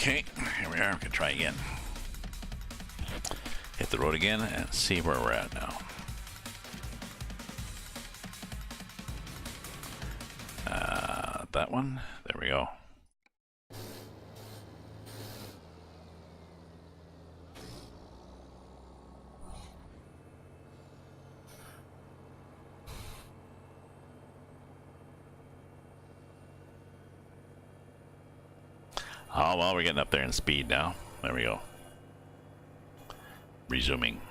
Okay, here we are. We can try again. Hit the road again and see where we're at now. That one. There we go. Oh, well, we're getting up there in speed now. There we go. Resuming.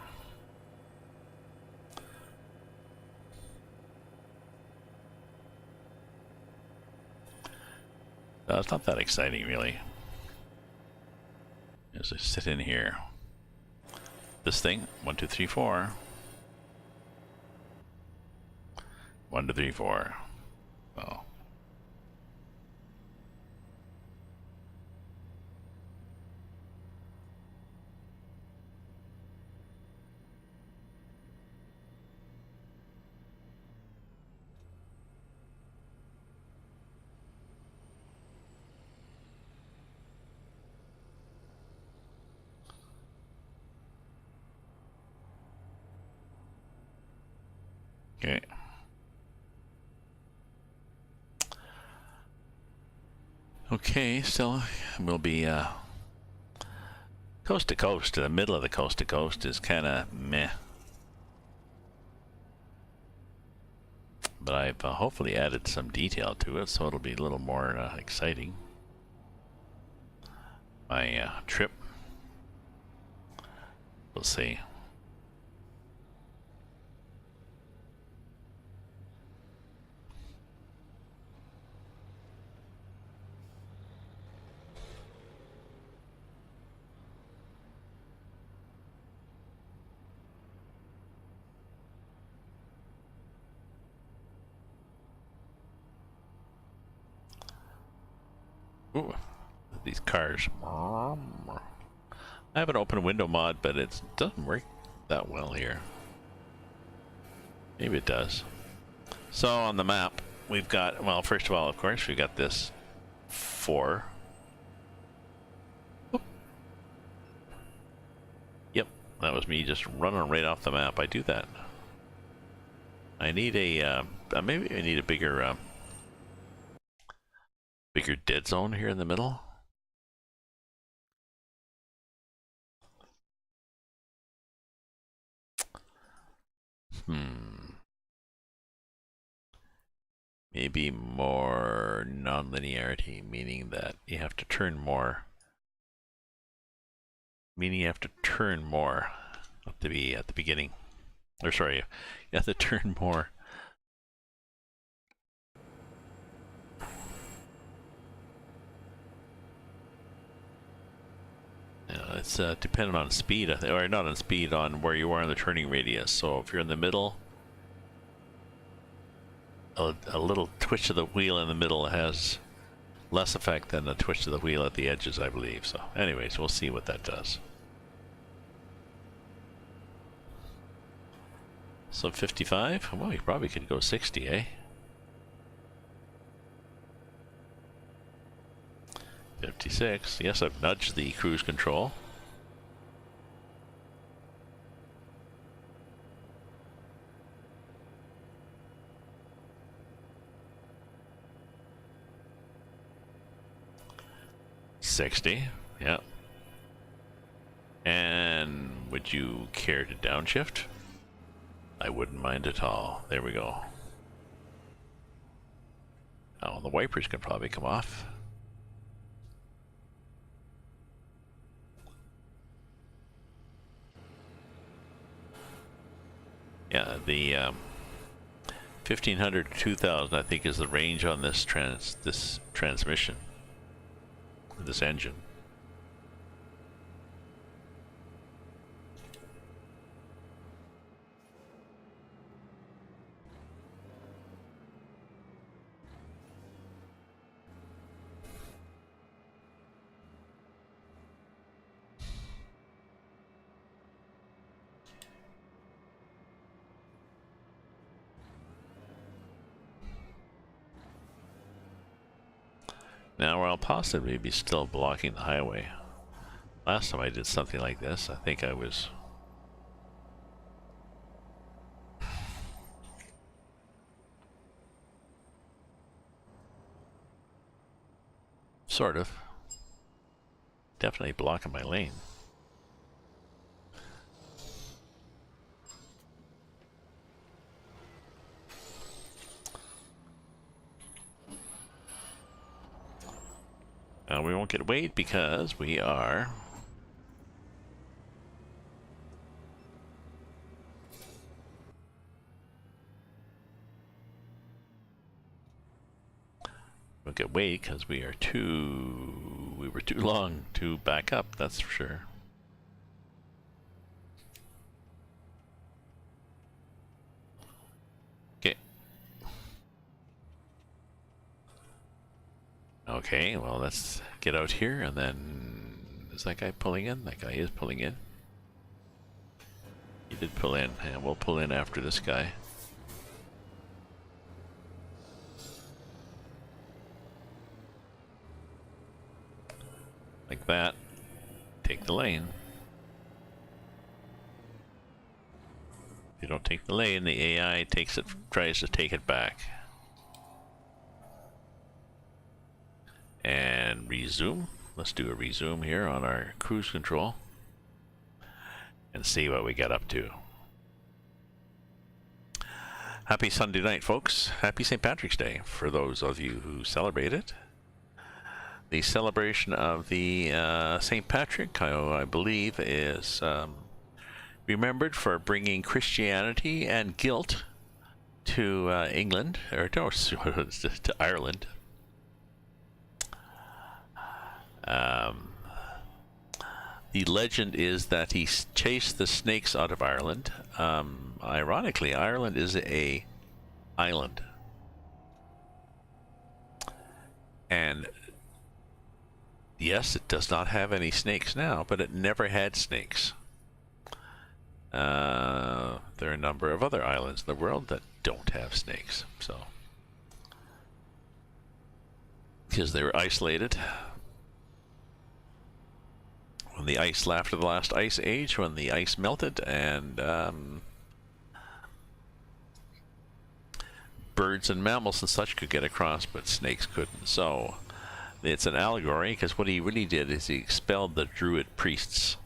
It's not that exciting, really. Just sit in here. This thing, 1, 2, 3, 4. 1, 2, 3, 4. Oh. Okay. Okay, still we'll be coast to coast. The middle of the coast to coast is kind of meh. But I've hopefully added some detail to it, so it'll be a little more exciting. My trip. We'll see. Ooh, these cars. I have an open window mod, but it doesn't work that well here. Maybe it does. So on the map, we've got, well, first of all, of course, we've got this 4. Oop. Yep, that was me just running right off the map. I do that. I need a, maybe I need a bigger dead zone here in the middle. Maybe more non-linearity, meaning that you have to turn more. Meaning you have to turn more to be at the beginning. Or sorry, you have to turn more. It's dependent on speed, or not on speed, on where you are in the turning radius. So if you're in the middle, a little twitch of the wheel in the middle has less effect than the twitch of the wheel at the edges, I believe. So anyways, we'll see what that does. So 55? Well, you probably could go 60, eh? 56. Yes, I've nudged the cruise control. $60, yeah. And would you care to downshift? I wouldn't mind at all. There we go. Oh, the wipers can probably come off. Yeah, the 1500 to 2000, I think, is the range on this transmission, this engine. Now, I'll possibly be still blocking the highway. Last time I did something like this, I think I was... sort of. Definitely blocking my lane. We won't get weight because we are... we'll get weight because we are we were too long to back up, that's for sure. Okay. Okay, well, let's get out here, and then... is that guy pulling in? That guy is pulling in. He did pull in, and we'll pull in after this guy. Like that. Take the lane. If you don't take the lane, the AI tries to take it back. And resume. Let's do a resume here on our cruise control and see what we get up to. Happy Sunday night, folks. Happy St. Patrick's Day for those of you who celebrate it. The celebration of the St. Patrick, I believe, is remembered for bringing Christianity and guilt to England, or no, to Ireland. The legend is that he chased the snakes out of Ireland. Ironically, Ireland is a island. And yes, it does not have any snakes now, but it never had snakes. There are a number of other islands in the world that don't have snakes, so because they were isolated. When the ice, after the last ice age, when the ice melted and birds and mammals and such could get across, but snakes couldn't. So it's an allegory, because what he really did is he expelled the Druid priests,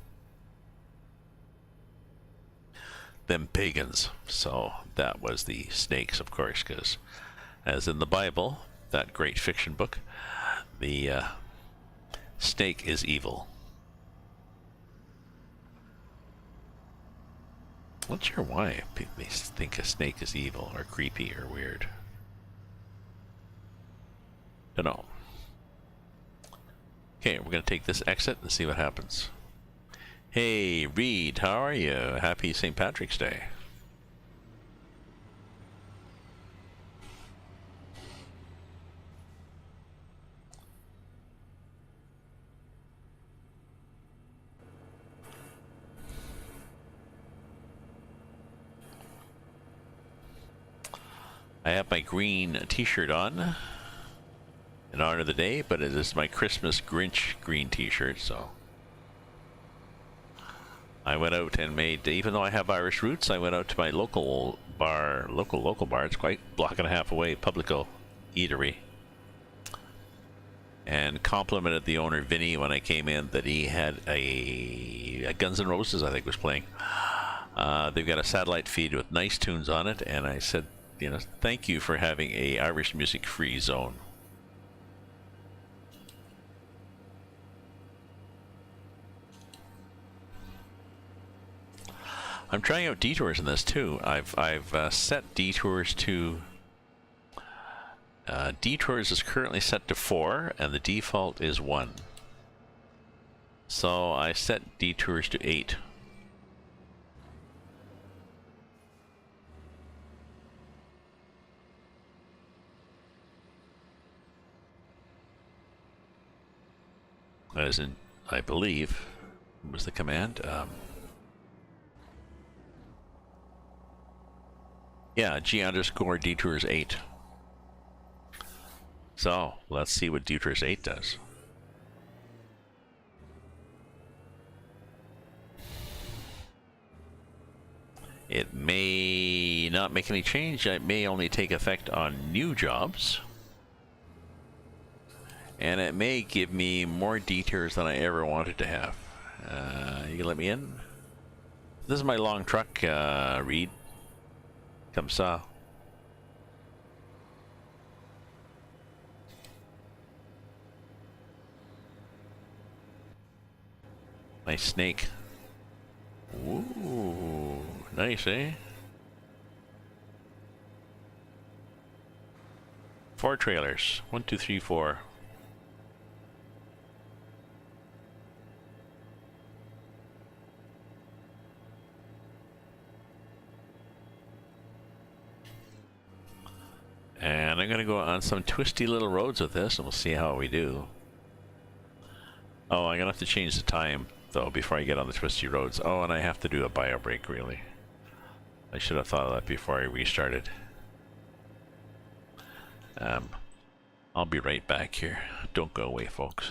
them pagans. So that was the snakes, of course, because as in the Bible, that great fiction book, the snake is evil. Not sure why they think a snake is evil or creepy or weird. Don't know. Okay, we're going to take this exit and see what happens. Hey, Reed, how are you? Happy St. Patrick's Day. I have my green t-shirt on in honor of the day, but it is my Christmas Grinch green t-shirt, so I went out and made, even though I have Irish roots, I went out to my local bar, local bar, it's quite a block and a half away, Publico Eatery, and complimented the owner, Vinny, when I came in, that he had a Guns N' Roses, I think, was playing. They've got a satellite feed with nice tunes on it, and I said, you know, thank you for having a Irish music free zone. I'm trying out detours in this too. I've set detours to detours is currently set to 4 and the default is 1. So I set detours to 8. As in, I believe, was the command. Yeah, G_detours 8. So let's see what Deuter's 8 does. It may not make any change. It may only take effect on new jobs. And it may give me more detours than I ever wanted to have. You can let me in? This is my long truck, Reed. Comme ça. Nice snake. Ooh, nice, eh? 4 trailers. 1, 2, 3, 4. And I'm gonna go on some twisty little roads with this, and we'll see how we do. Oh, I'm gonna have to change the time though before I get on the twisty roads. Oh, and I have to do a bio brake, really. I should have thought of that before I restarted. I'll be right back here. Don't go away, folks.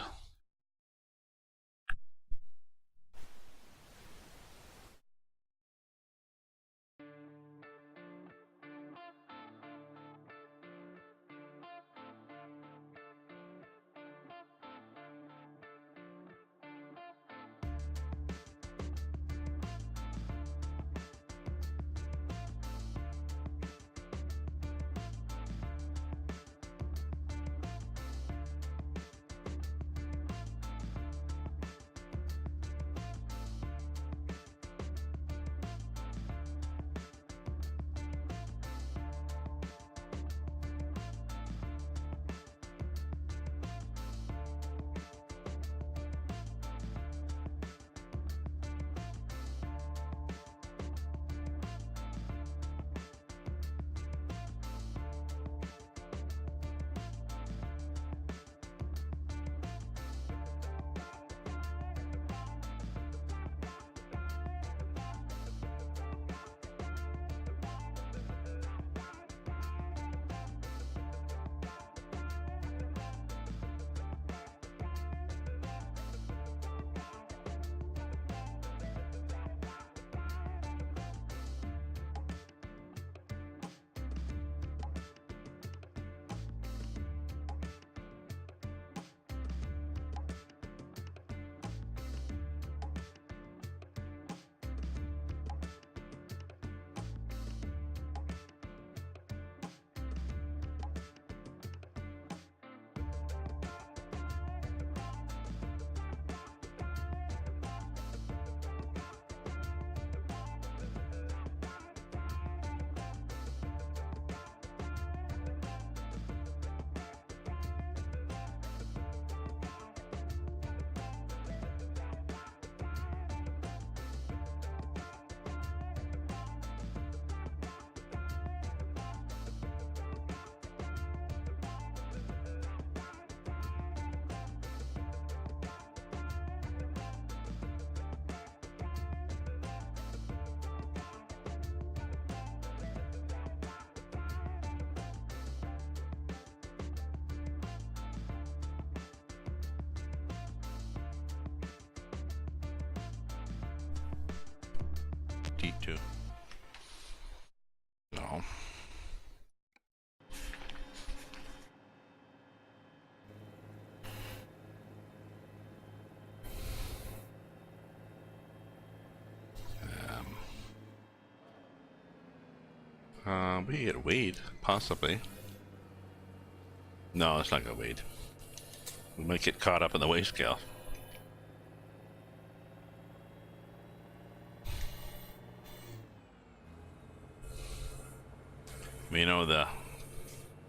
D2. No. We get Wade, possibly. No, it's not gonna Wade. We might get caught up in the wave scale. You know, the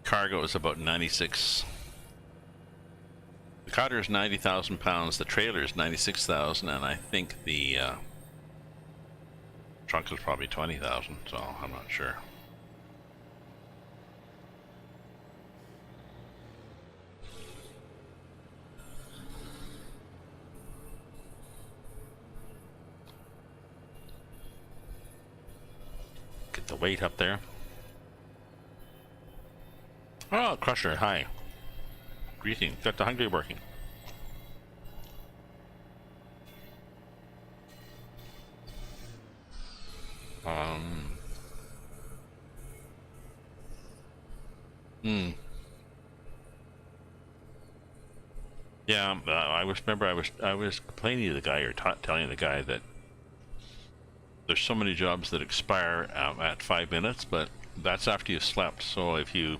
cargo is about 96. The cutter is 90,000 pounds, the trailer is 96,000, and I think the trunk is probably 20,000, so I'm not sure. Get the weight up there. Oh, Crusher, hi. Greeting. Got the hungry working. Hmm. Yeah, I was complaining to the guy, or telling the guy that there's so many jobs that expire at 5 minutes, but that's after you slept. So if you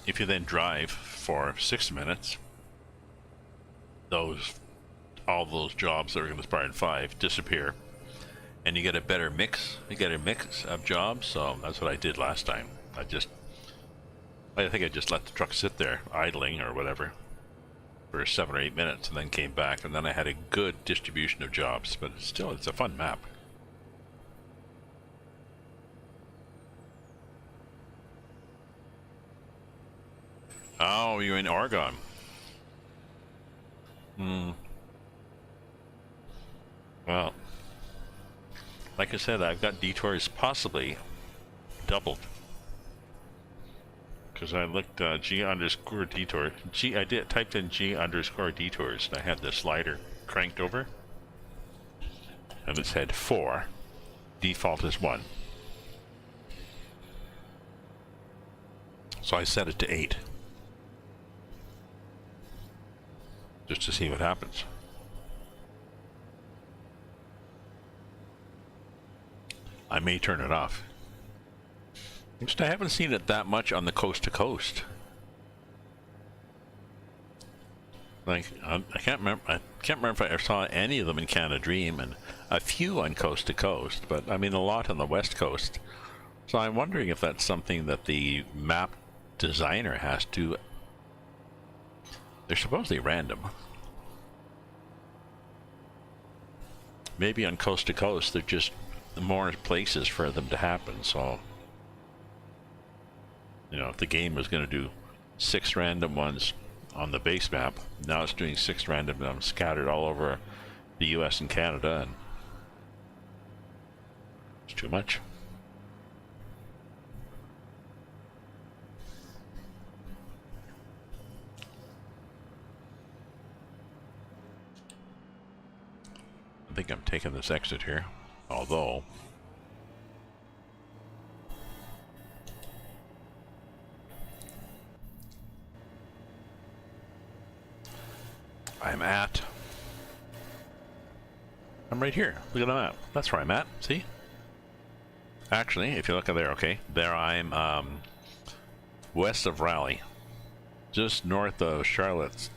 then drive for 6 minutes, all those jobs that are going to expire in 5 disappear, and you get a better mix. You get a mix of jobs. So that's what I did last time. I think I just let the truck sit there idling or whatever for 7 or 8 minutes, and then came back, and then I had a good distribution of jobs. But still, it's a fun map. Oh, you're in Oregon. Hmm. Well, like I said, I've got detours possibly doubled. Because I looked G underscore detour. Typed in G underscore detours, and I had the slider cranked over. And it said 4. Default is 1. So I set it to 8. Just to see what happens. I may turn it off. Just I haven't seen it that much on the coast to coast. Like I can't remember if I ever saw any of them in Canada Dream, and a few on coast to coast, but I mean a lot on the west coast. So I'm wondering if that's something that the map designer has to. They're supposedly random. Maybe on coast to coast, there's just more places for them to happen. So, you know, if the game was going to do 6 random ones on the base map, now it's doing 6 random ones scattered all over the US and Canada, and it's too much. I think I'm taking this exit here, although I'm right here. Look at the map. That's where I'm at. See? Actually, if you look at there, okay, there I'm west of Raleigh, just north of Charlotte's.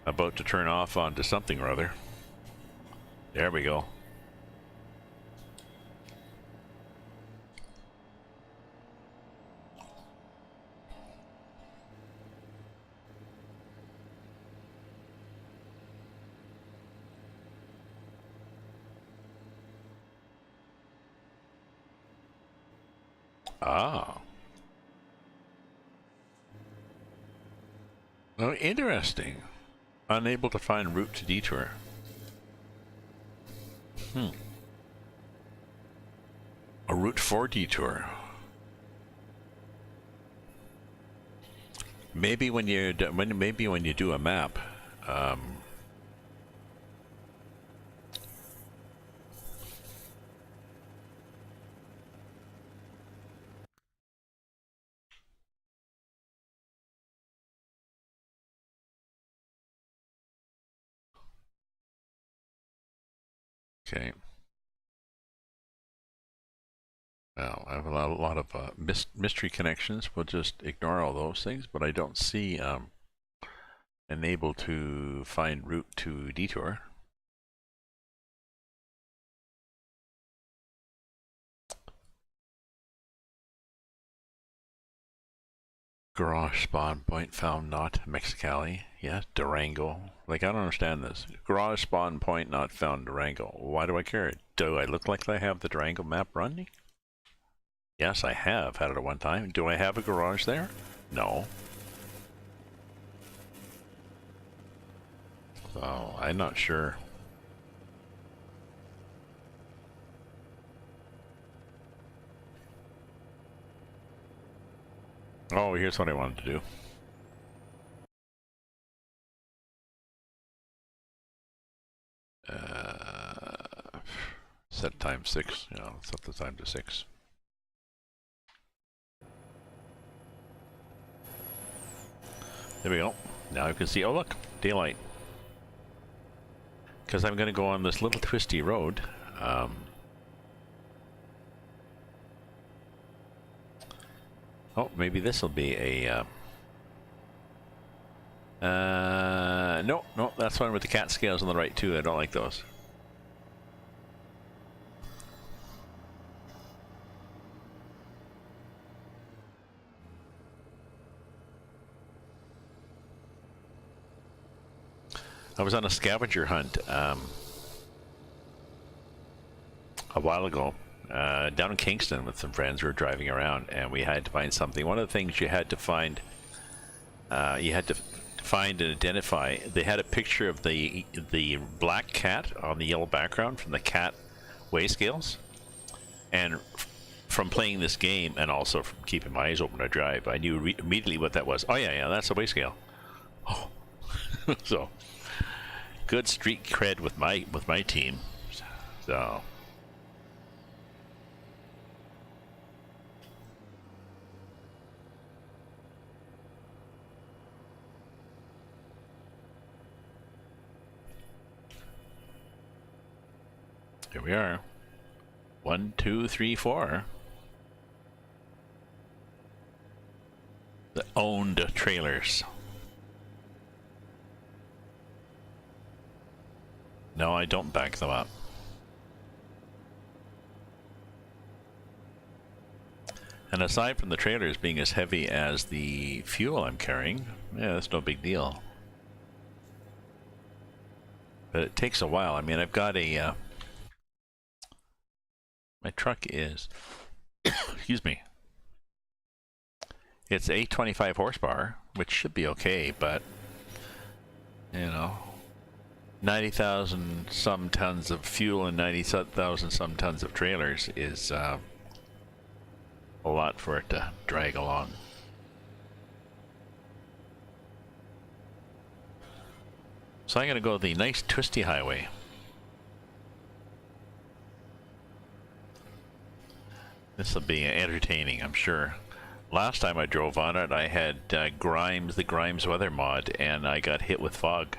About to turn off onto something or other. There we go. Ah. Oh, interesting. Unable to find route to detour. A route for detour. Maybe when you do a map, okay. Well, I have a lot of mystery connections. We'll just ignore all those things, but I don't see enable to find route to detour. Garage spawn point found not. Mexicali. Yeah, Durango. Like, I don't understand this. Garage spawn point not found Durango. Why do I care? Do I look like I have the Durango map running? Yes, I have had it at one time. Do I have a garage there? No. So, I'm not sure. Oh, here's what I wanted to do. Set time 6. Yeah, set the time to 6. There we go. Now you can see, oh look, daylight. Because I'm going to go on this little twisty road. Oh, maybe this will be a... no, that's one with the cat scales on the right too. I don't like those. I was on a scavenger hunt a while ago down in Kingston with some friends who were driving around, and we had to find something. One of the things you had to find, find and identify. They had a picture of the black cat on the yellow background from the cat weigh scales, and from playing this game and also from keeping my eyes open to drive, I knew immediately what that was. Oh yeah, that's a weigh scale. Oh, so. Good street cred with my team. So here we are. 1, 2, 3, 4. The owned trailers. No, I don't back them up. And aside from the trailers being as heavy as the fuel I'm carrying, yeah, that's no big deal. But it takes a while. I mean, I've got a... my truck is... excuse me. It's 825 horsepower, which should be okay, but... you know... 90,000 some tons of fuel and 90,000 some tons of trailers is a lot for it to drag along. So I'm going to go the nice twisty highway. This will be entertaining, I'm sure. Last time I drove on it, I had the Grimes weather mod, and I got hit with fog.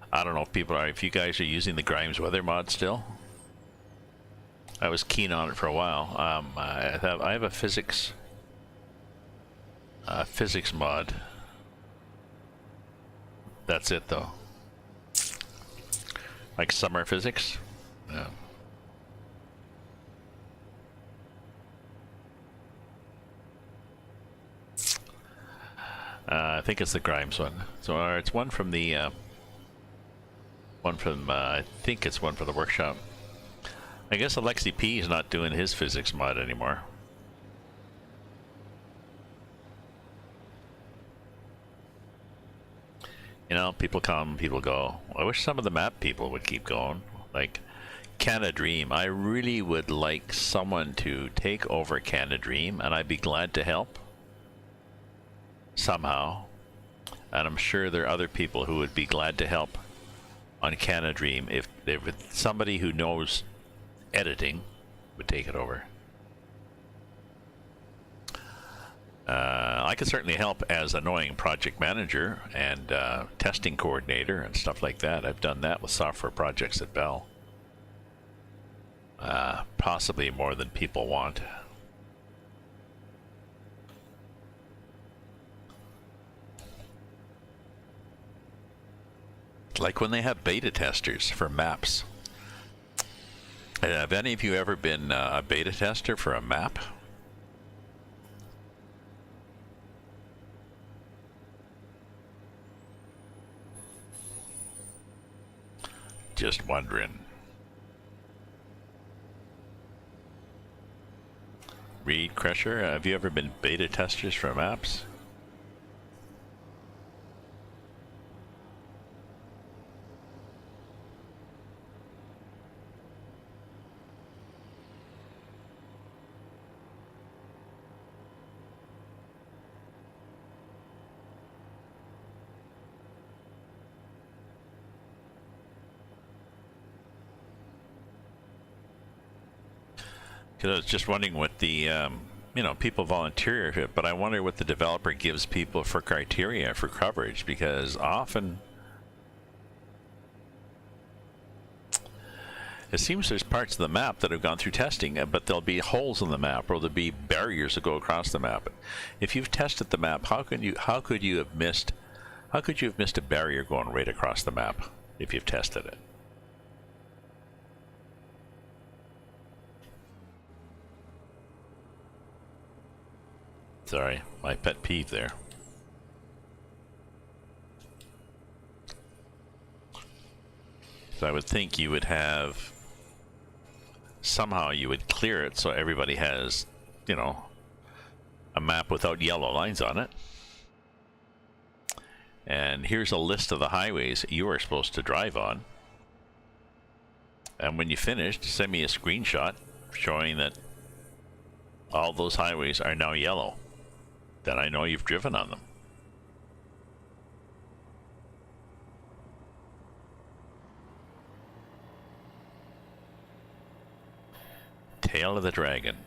I don't know if you guys are using the Grimes weather mod still. I was keen on it for a while. I have a physics mod. That's it though. Like summer physics. Yeah. I think it's the Grimes one. So it's one from the I think it's one for the workshop. I guess Alexi P is not doing his physics mod anymore. You know, people come, people go. I wish some of the map people would keep going. Like Canada Dream. I really would like someone to take over Canada Dream, and I'd be glad to help. Somehow. And I'm sure there are other people who would be glad to help on Canada Dream if somebody who knows editing would take it over. I could certainly help as annoying project manager and testing coordinator and stuff like that. I've done that with software projects at Bell. Possibly more than people want. Like when they have beta testers for maps. Have any of you ever been a beta tester for a map? Just wondering. Reed Crusher, have you ever been beta testers for maps? Because I was just wondering what the, you know, people volunteer, but I wonder what the developer gives people for criteria for coverage, because often it seems there's parts of the map that have gone through testing, but there'll be holes in the map, or there'll be barriers that go across the map. If you've tested the map, how could you have missed a barrier going right across the map if you've tested it? Sorry, my pet peeve there. So I would think you would have, somehow you would clear it so everybody has, you know, a map without yellow lines on it. And here's a list of the highways you are supposed to drive on. And when you finish, send me a screenshot showing that all those highways are now yellow. Then I know you've driven on them. Tail of the Dragon.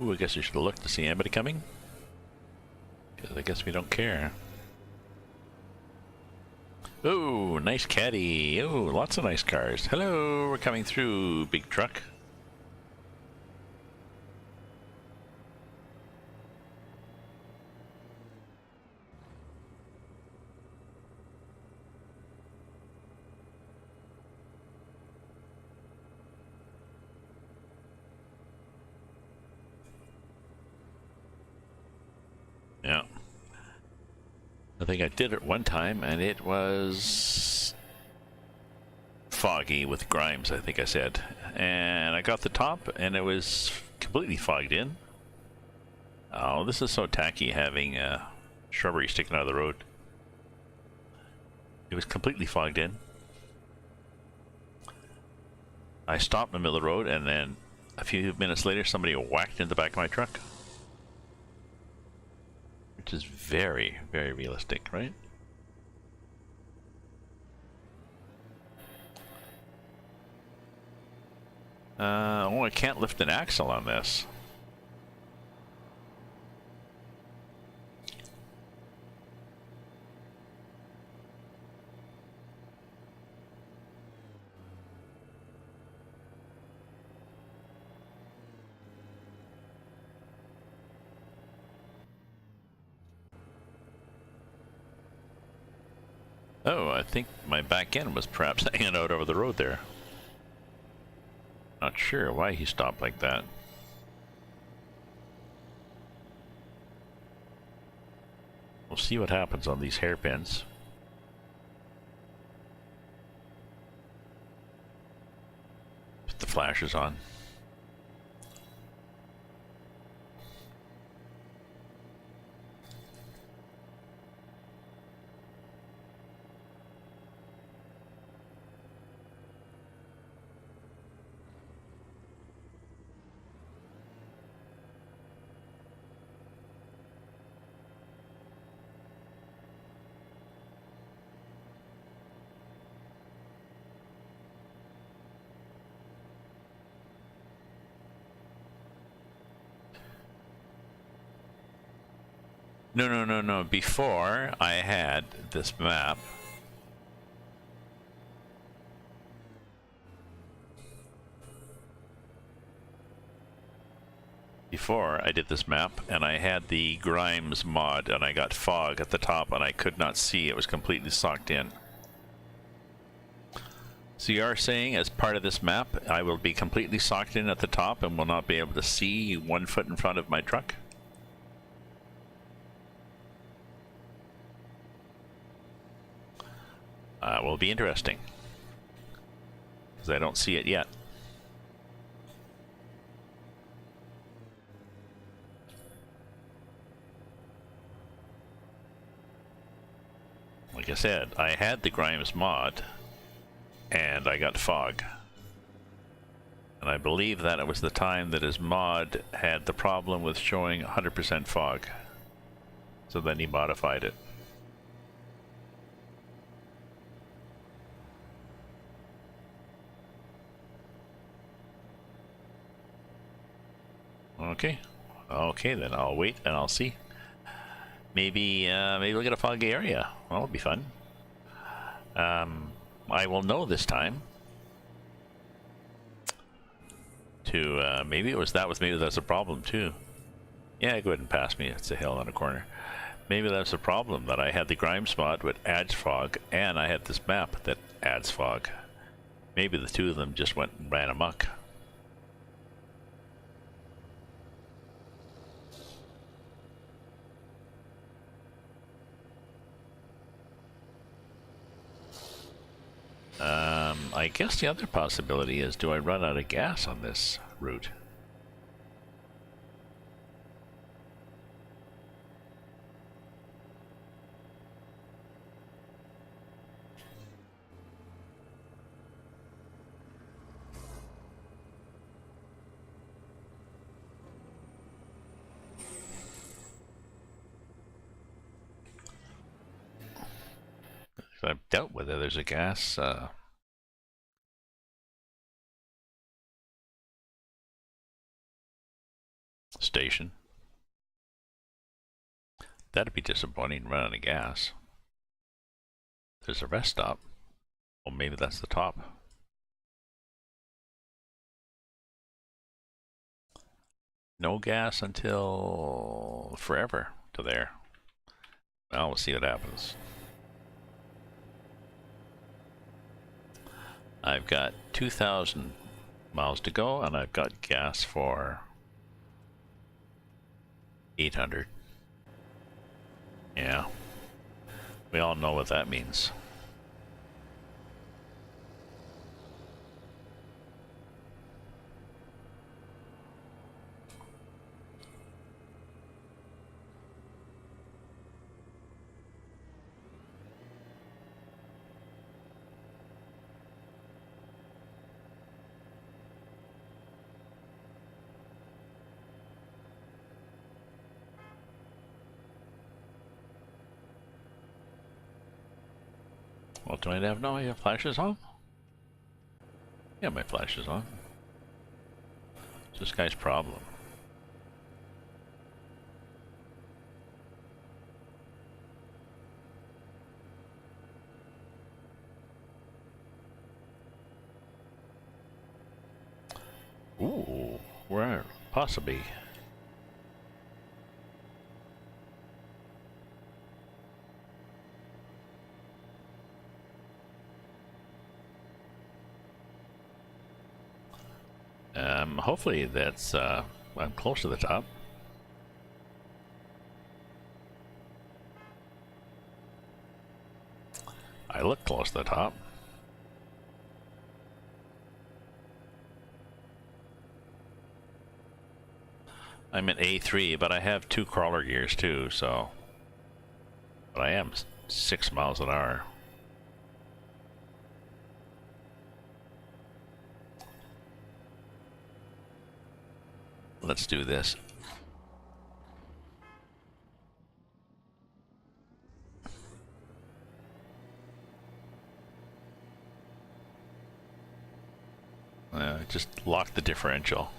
Ooh, I guess we should look to see anybody coming. Because I guess we don't care. Oh, nice caddy. Oh, lots of nice cars. Hello, we're coming through, big truck. Yeah. I think I did it one time, and it was foggy with Grimes, I think I said. And I got the top, and it was completely fogged in. Oh, this is so tacky, having shrubbery sticking out of the road. It was completely fogged in. I stopped in the middle of the road, and then a few minutes later, somebody whacked into the back of my truck. Which is very, very realistic, right? Oh, I can't lift an axle on this. Oh, I think my back end was perhaps hanging out over the road there. Not sure why he stopped like that. We'll see what happens on these hairpins. Put the flashers on. No. Before I had this map, before I did this map, and I had the Grimes mod, and I got fog at the top, and I could not see. It was completely socked in. So you are saying, as part of this map, I will be completely socked in at the top and will not be able to see 1 foot in front of my truck? Will be interesting, because I don't see it yet. like I said, I had the Grimes mod, and I got fog. And I believe that it was the time that his mod had the problem with showing 100% fog. So then he modified it. Okay. Okay, then I'll wait and I'll see. Maybe we'll get a foggy area. Well, it'll be fun. I will know this time. Maybe that's a problem too. Yeah, go ahead and pass me. It's a hill on a corner. Maybe that's a problem that I had the Grimes mod which adds fog, and I had this map that adds fog. Maybe the two of them just went and ran amok. I guess the other possibility is, do I run out of gas on this route? I've dealt with it. There's a gas station. That'd be disappointing, run out of gas. There's a rest stop. Well, maybe that's the top. No gas until forever to there. Well, we'll see what happens. I've got 2,000 miles to go, and I've got gas for 800. Yeah. We all know what that means. Well, do I have no flashes on? Yeah, my flash is on. It's this guy's problem. Ooh, where possibly. Hopefully that's, I'm close to the top. I look close to the top. I'm at A3, but I have 2 crawler gears too, so. But I am 6 miles an hour. Let's do this. Just lock the differential.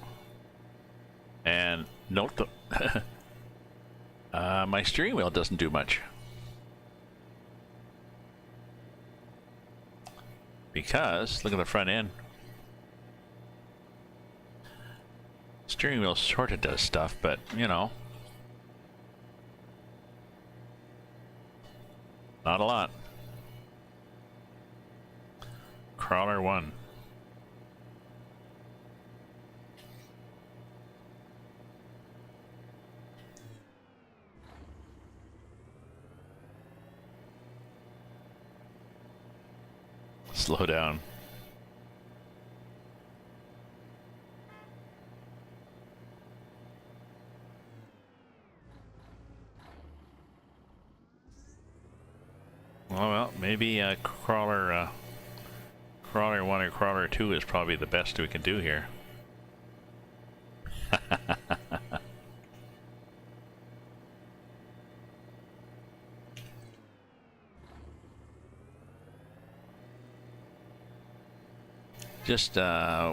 And note the my steering wheel doesn't do much. Because, look at the front end. Steering wheel sort of does stuff, but, you know. Not a lot. Crawler 1. Slow down. well, maybe crawler 1 or crawler 2 is probably the best we can do here. Just,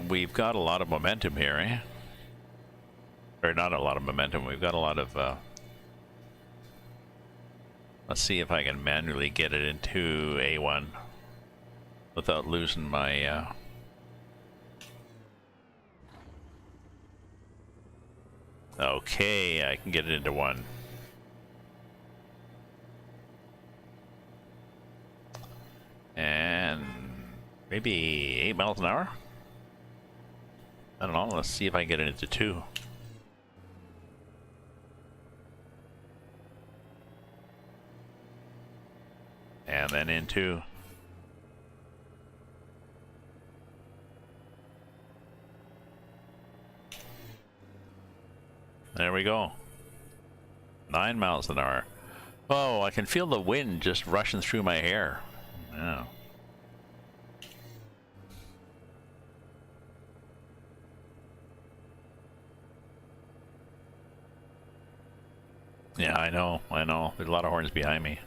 we've got a lot of momentum here, eh? Or not a lot of momentum, we've got a lot of, let's see if I can manually get it into A1 without losing my, okay, I can get it into 1. And maybe 8 miles an hour? I don't know, let's see if I can get it into 2. And then into. There we go. 9 miles an hour. Oh, I can feel the wind just rushing through my hair. Yeah. Yeah, I know. There's a lot of horns behind me.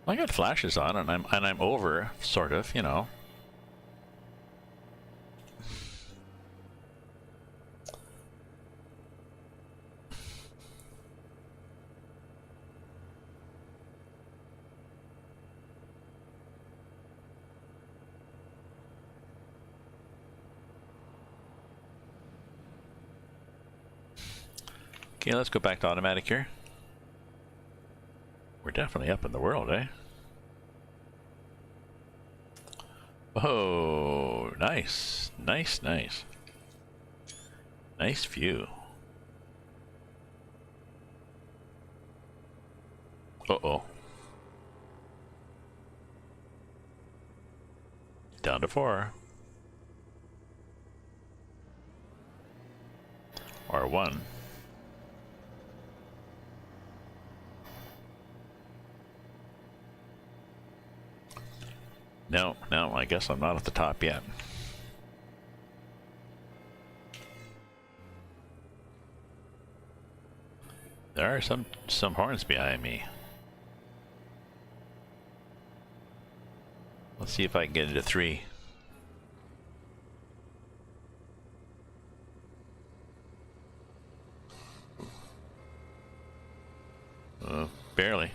I got flashes on, and I'm over, sort of, you know. Okay, let's go back to automatic here. We're definitely up in the world, eh? Oh, nice. Nice view. Uh-oh. Down to 4. Or 1. No, I guess I'm not at the top yet. There are some horns behind me. Let's see if I can get into 3. Barely.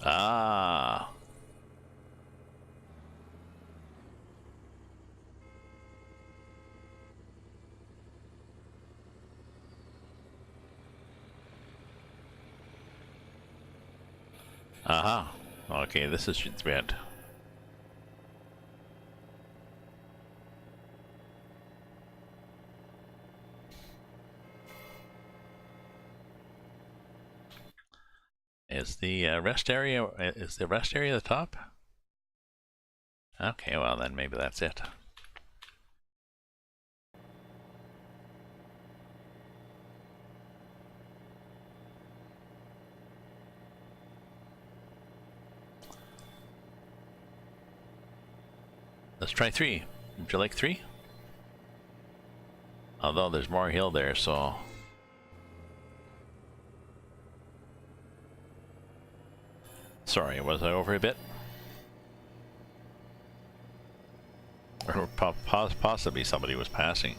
Ah. Aha. Okay, this is bad. Is the rest area the top? Okay, well then maybe that's it. Let's try 3. Would you like 3? Although there's more hill there, so... Sorry, was I over a bit? Or possibly somebody was passing.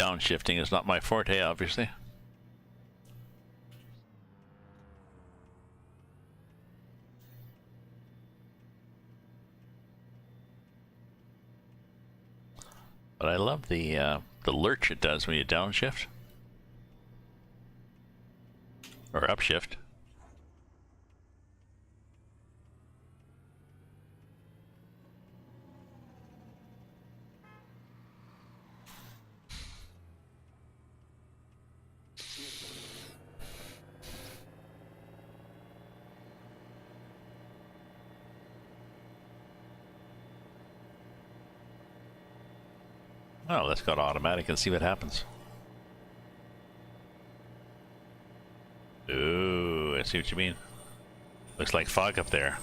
Downshifting is not my forte, obviously. But I love the lurch it does when you downshift. Or upshift. Oh, let's go to automatic and see what happens. Ooh, I see what you mean. Looks like fog up there.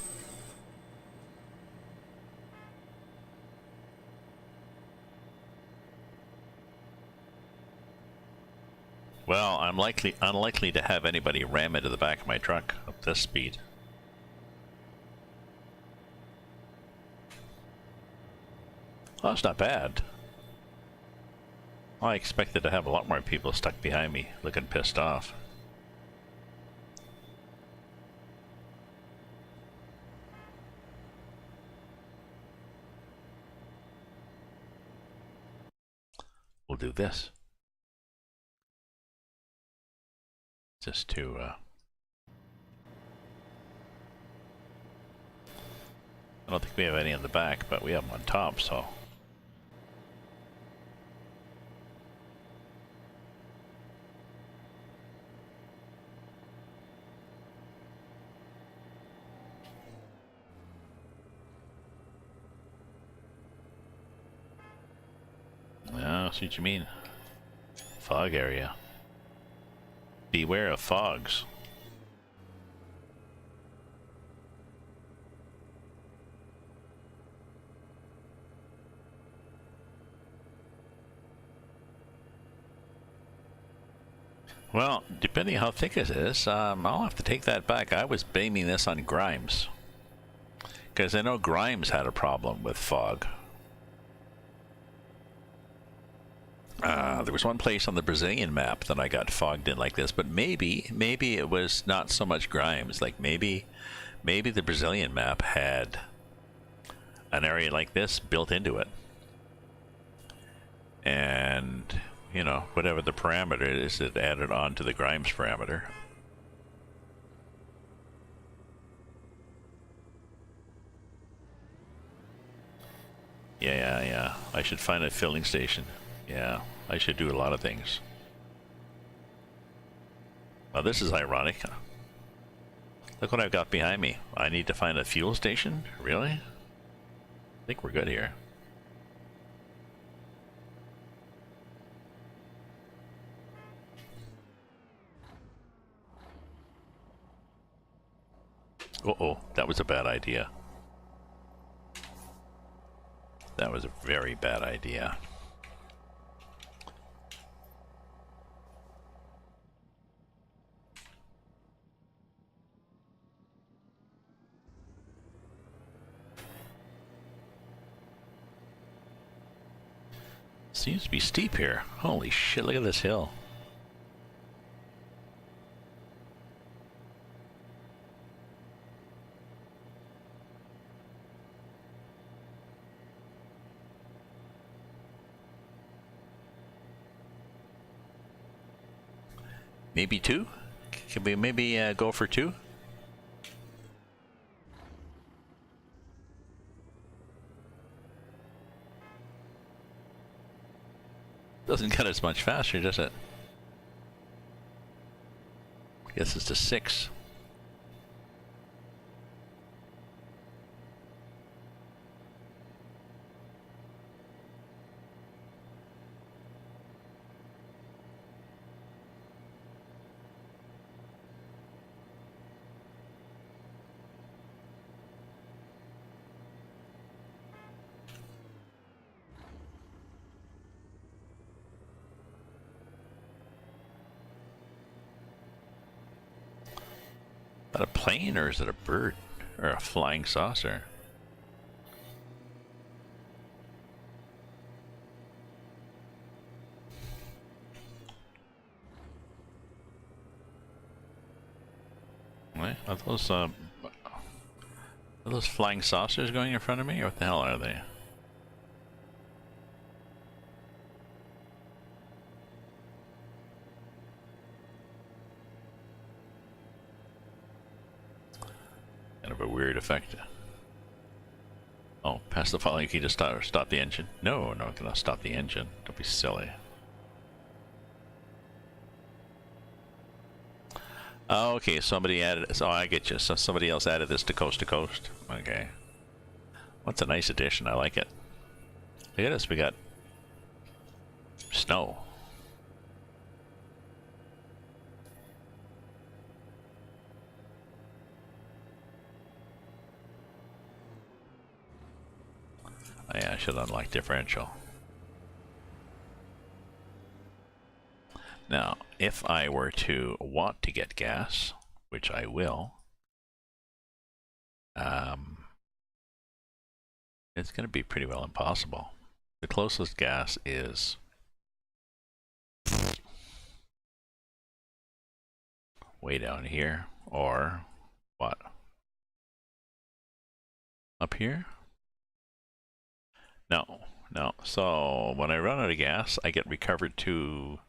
Well, I'm unlikely to have anybody ram into the back of my truck at this speed. Well, that's not bad. I expected to have a lot more people stuck behind me, looking pissed off. We'll do this. Just to, I don't think we have any on the back, but we have them on top, so. Yeah, I see what you mean. Fog area. Beware of fogs. Well, depending how thick it is, I'll have to take that back. I was blaming this on Grimes. Because I know Grimes had a problem with fog. There was one place on the Brazilian map that I got fogged in like this, but maybe it was not so much Grimes. Like maybe the Brazilian map had an area like this built into it. And, you know, whatever the parameter is, it added on to the Grimes parameter. Yeah. I should find a filling station. Yeah, I should do a lot of things. Well, this is ironic. Look what I've got behind me. I need to find a fuel station? Really? I think we're good here. Uh-oh, that was a bad idea. That was a very bad idea. Seems to be steep here. Holy shit, look at this hill. Maybe two? Can we maybe go for two? Doesn't get as much faster, does it? Guess it's to 6. Is that a plane or is it a bird? Or a flying saucer? they? Are those flying saucers going in front of me, or what the hell are they? Kind of a weird effect. Oh, pass the following key to stop the engine. No, no, I cannot stop the engine. Don't be silly. Oh, okay, somebody added this. Oh, I get you. So somebody else added this to coast. Okay. What's a nice addition. I like it. Look at this. We got snow. Oh, yeah, I should unlock differential. Now, if I were to want to get gas, which I will, it's going to be pretty well impossible. The closest gas is way down here, or what? Up here? No, no. So when I run out of gas, I get recovered to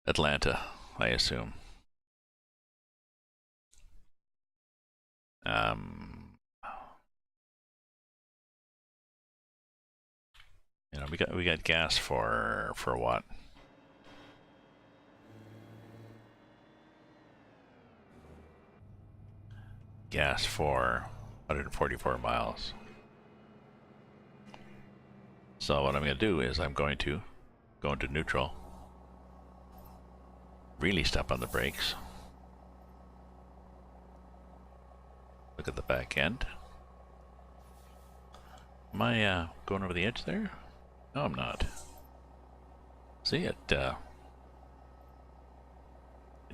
Atlanta, I assume. You know, we got gas for what? Gas for 144 miles. So what I'm going to do is I'm going to go into neutral, really step on the brakes, look at the back end. Am I going over the edge there? No, I'm not. See, it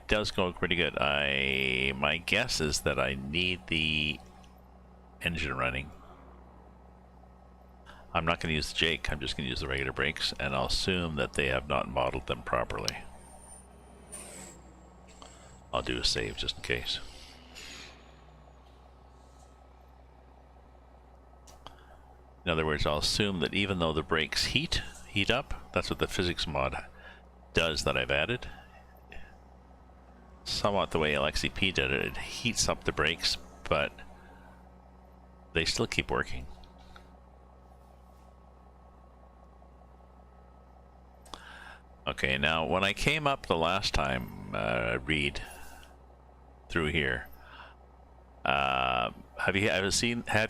does go pretty good. My guess is that I need the engine running. I'm not going to use the Jake, I'm just going to use the regular brakes, and I'll assume that they have not modeled them properly. I'll do a save just in case. In other words, I'll assume that even though the brakes heat up, that's what the physics mod does that I've added. Somewhat the way LXCP did it, it heats up the brakes, but they still keep working. Okay, now when I came up the last time, read through here, have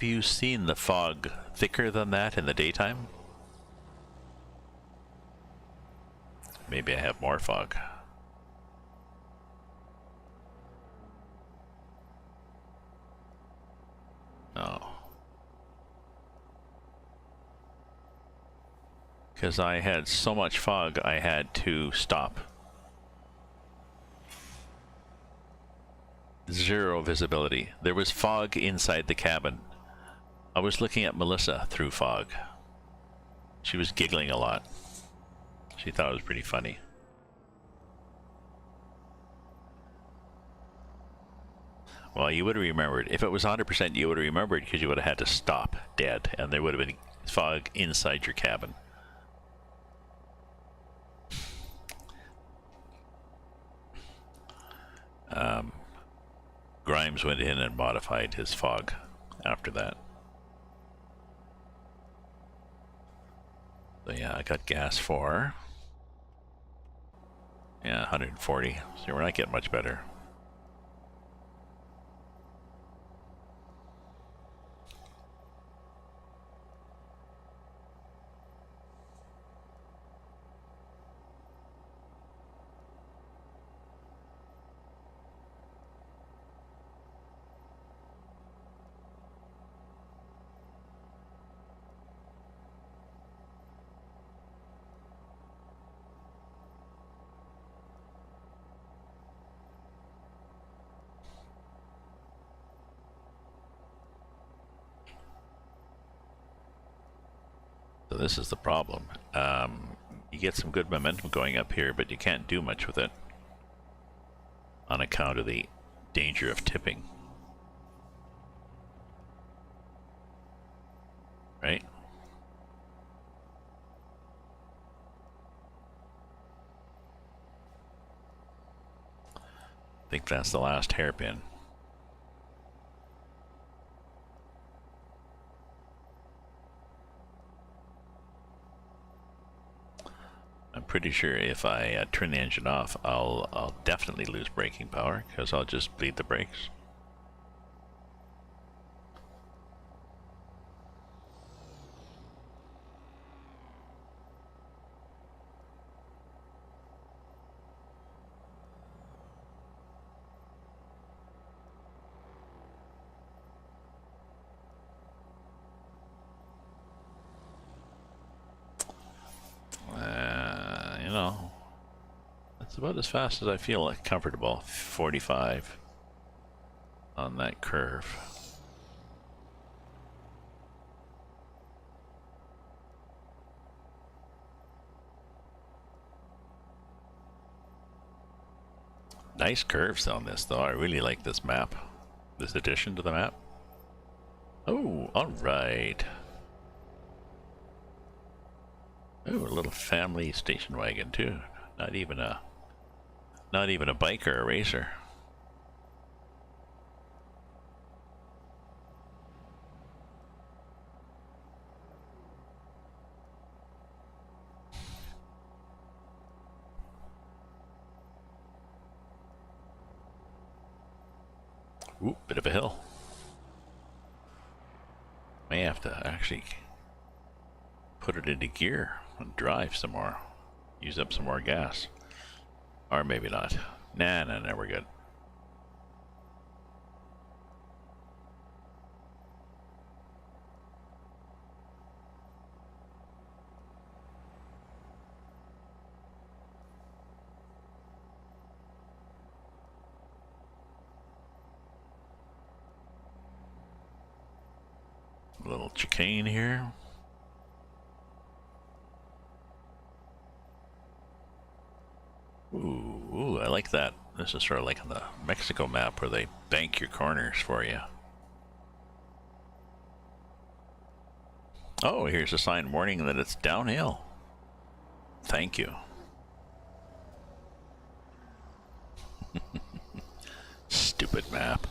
you seen the fog thicker than that in the daytime? Maybe I have more fog. No. Because I had so much fog, I had to stop. Zero visibility. There was fog inside the cabin. I was looking at Melissa through fog. She was giggling a lot. She thought it was pretty funny. Well, you would have remembered. If it was 100%, you would have remembered because you would have had to stop dead, and there would have been fog inside your cabin. Grimes went in and modified his fog after that. So yeah, I got gas for 140. So we're not getting much better. So this is the problem. You get some good momentum going up here, but you can't do much with it. on account of the danger of tipping. Right? I think that's the last hairpin. I'm pretty sure if I turn the engine off, I'll definitely lose braking power because I'll just bleed the brakes. You know, that's about as fast as I feel like comfortable. 45 on that curve. Nice curves on this though. I really like this map. This addition to the map. Oh, alright. Oh, a little family station wagon too. Not even a bike or a racer. Ooh, bit of a hill. May have to actually put it into gear and drive some more. Use up some more gas. Or maybe not. Nah, we're good. A little chicane here. Ooh, I like that. This is sort of like on the Mexico map where they bank your corners for you. Oh, here's a sign warning that it's downhill. Thank you. Stupid map.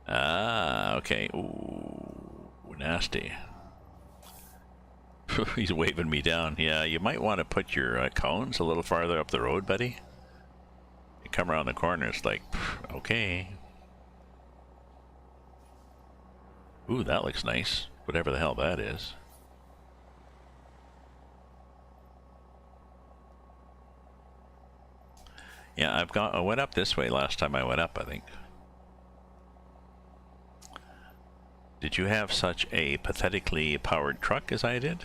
Ah, okay. Ooh, nasty. He's waving me down. Yeah, you might want to put your cones a little farther up the road, buddy. You come around the corner, it's like, okay. Ooh, that looks nice. Whatever the hell that is. Yeah, I went up this way last time I went up, I think. Did you have such a pathetically powered truck as I did?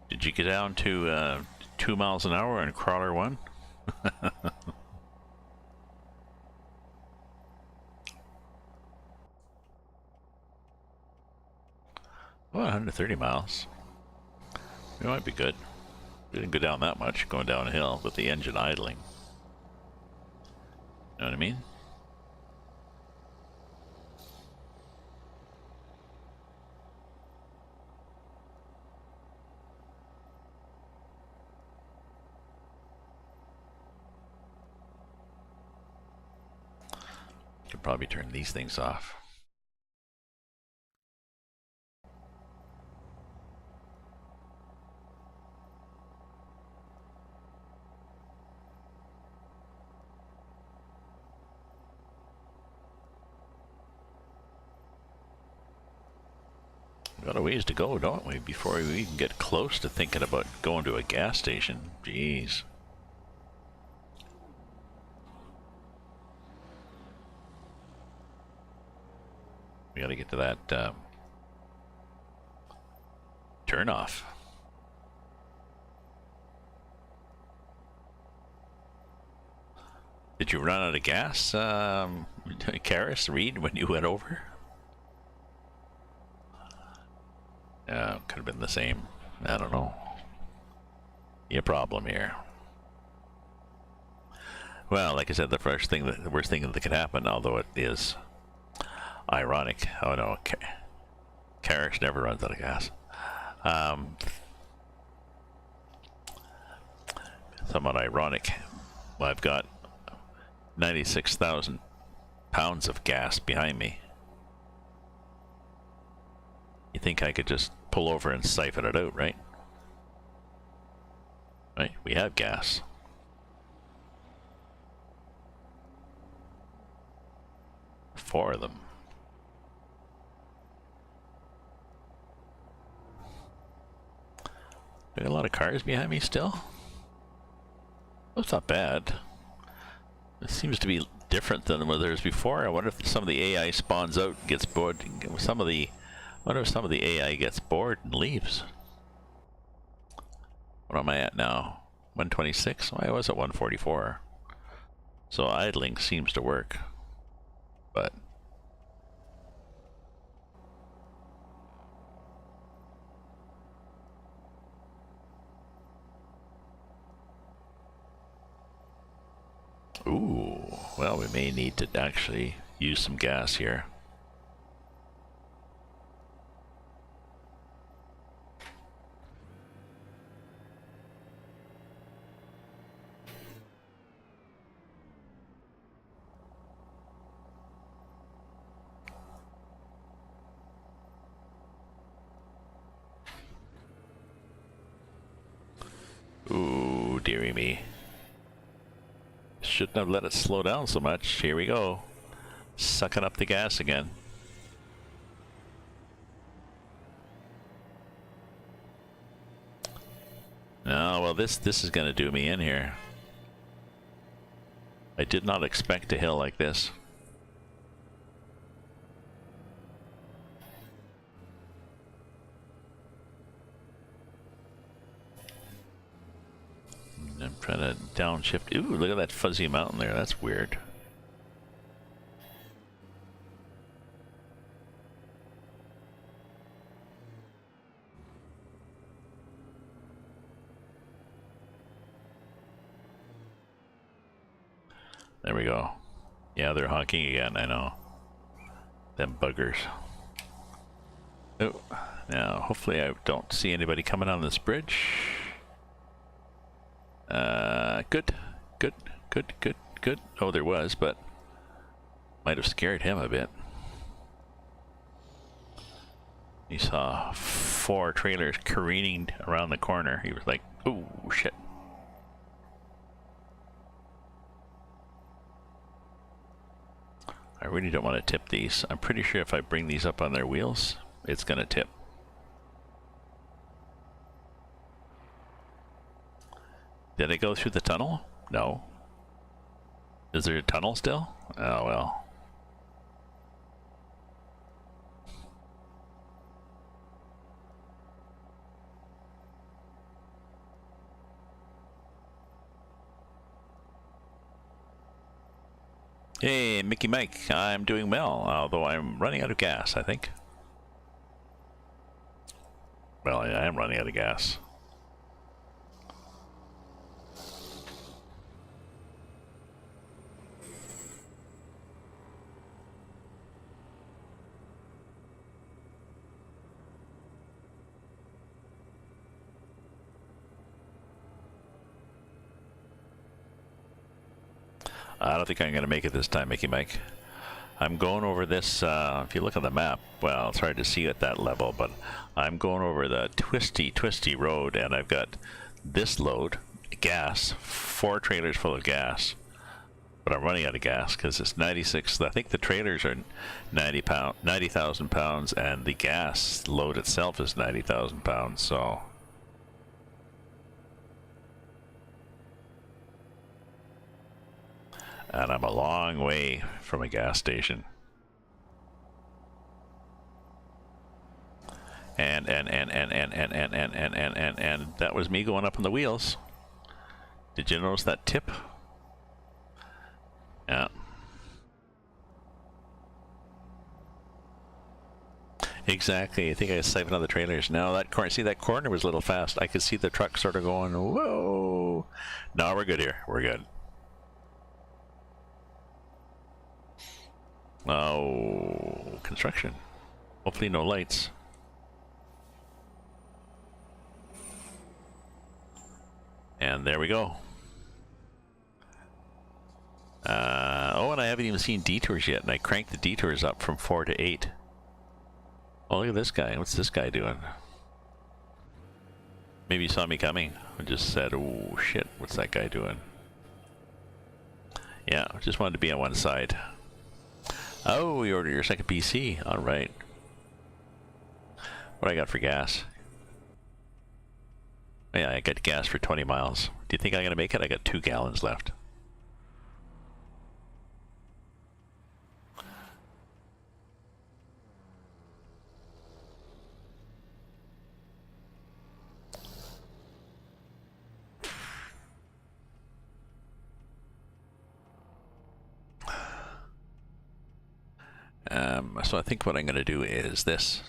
Did you get down to 2 miles an hour in crawler 1? 130 miles. It might be good. We didn't go down that much going downhill with the engine idling. You know what I mean? Could probably turn these things off. Got a ways to go, don't we, before we even get close to thinking about going to a gas station. Jeez. We gotta get to that turn off. Did you run out of gas, Karis, Reed, when you went over? Yeah, could have been the same. I don't know. Be a problem here. Well, like I said, the worst thing that could happen, although it is ironic. Oh no, Karis never runs out of gas. Somewhat ironic. Well, I've got 96,000 pounds of gas behind me. You think I could just pull over and siphon it out, right? Right? We have gas. Four of them. Got a lot of cars behind me still. That's not bad. It seems to be different than what there was before. I wonder if some of the AI spawns out and gets bored. I wonder if some of the AI gets bored and leaves. What am I at now? 126? Well, I was at 144. So idling seems to work. But ooh, well, we may need to actually use some gas here. Ooh, dearie me. Shouldn't have let it slow down so much. Here we go. Sucking up the gas again. No, well, this is going to do me in here. I did not expect a hill like this. I'm trying to downshift. Ooh, look at that fuzzy mountain there. That's weird. There we go. Yeah, they're honking again, I know. Them buggers. Oh, now hopefully I don't see anybody coming on this bridge. Good. Oh, there was, but might have scared him a bit. He saw 4 trailers careening around the corner. He was like, oh, shit. I really don't want to tip these. I'm pretty sure if I bring these up on their wheels, it's going to tip. Did I go through the tunnel? No. Is there a tunnel still? Oh well. Hey, Mickey Mike, I'm doing well, although I'm running out of gas, I think. Well, I am running out of gas. I don't think I'm going to make it this time, Mickey Mike. I'm going over this, if you look at the map, well, it's hard to see at that level, but I'm going over the twisty road, and I've got this load, gas, 4 trailers full of gas. But I'm running out of gas because it's 96. I think the trailers are 90,000 pounds, and the gas load itself is 90,000 pounds. So, and I'm a long way from a gas station. And that was me going up on the wheels. Did you notice that tip? Yeah. Exactly. I think I siphoned on the trailers. Now that corner, see that corner was a little fast. I could see the truck sort of going, whoa. No, we're good here. We're good. Oh, construction. Hopefully no lights. And there we go. Oh, and I haven't even seen detours yet, and I cranked the detours up from 4 to 8. Oh, look at this guy. What's this guy doing? Maybe he saw me coming and just said, oh shit, what's that guy doing? Yeah, just wanted to be on one side. Oh, you ordered your second PC. Alright. What I got for gas? Yeah, I got gas for 20 miles. Do you think I'm going to make it? I got 2 gallons left. So I think what I'm going to do is this.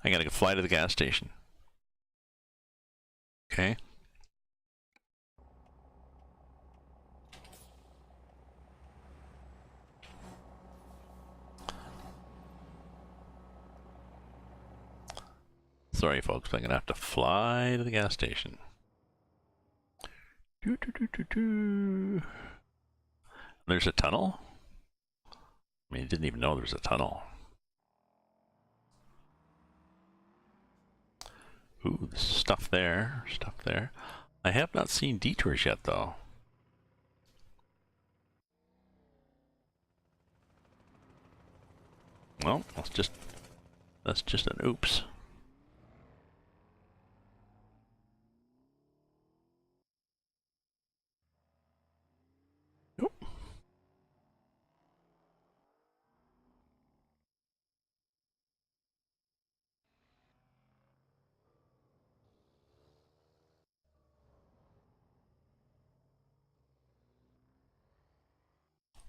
I'm going to fly to the gas station. Okay. Sorry, folks, I'm going to have to fly to the gas station. There's a tunnel? I mean, I didn't even know there was a tunnel. Ooh, there's stuff there, stuff there. I have not seen detours yet, though. Well, that's just an oops. Nope.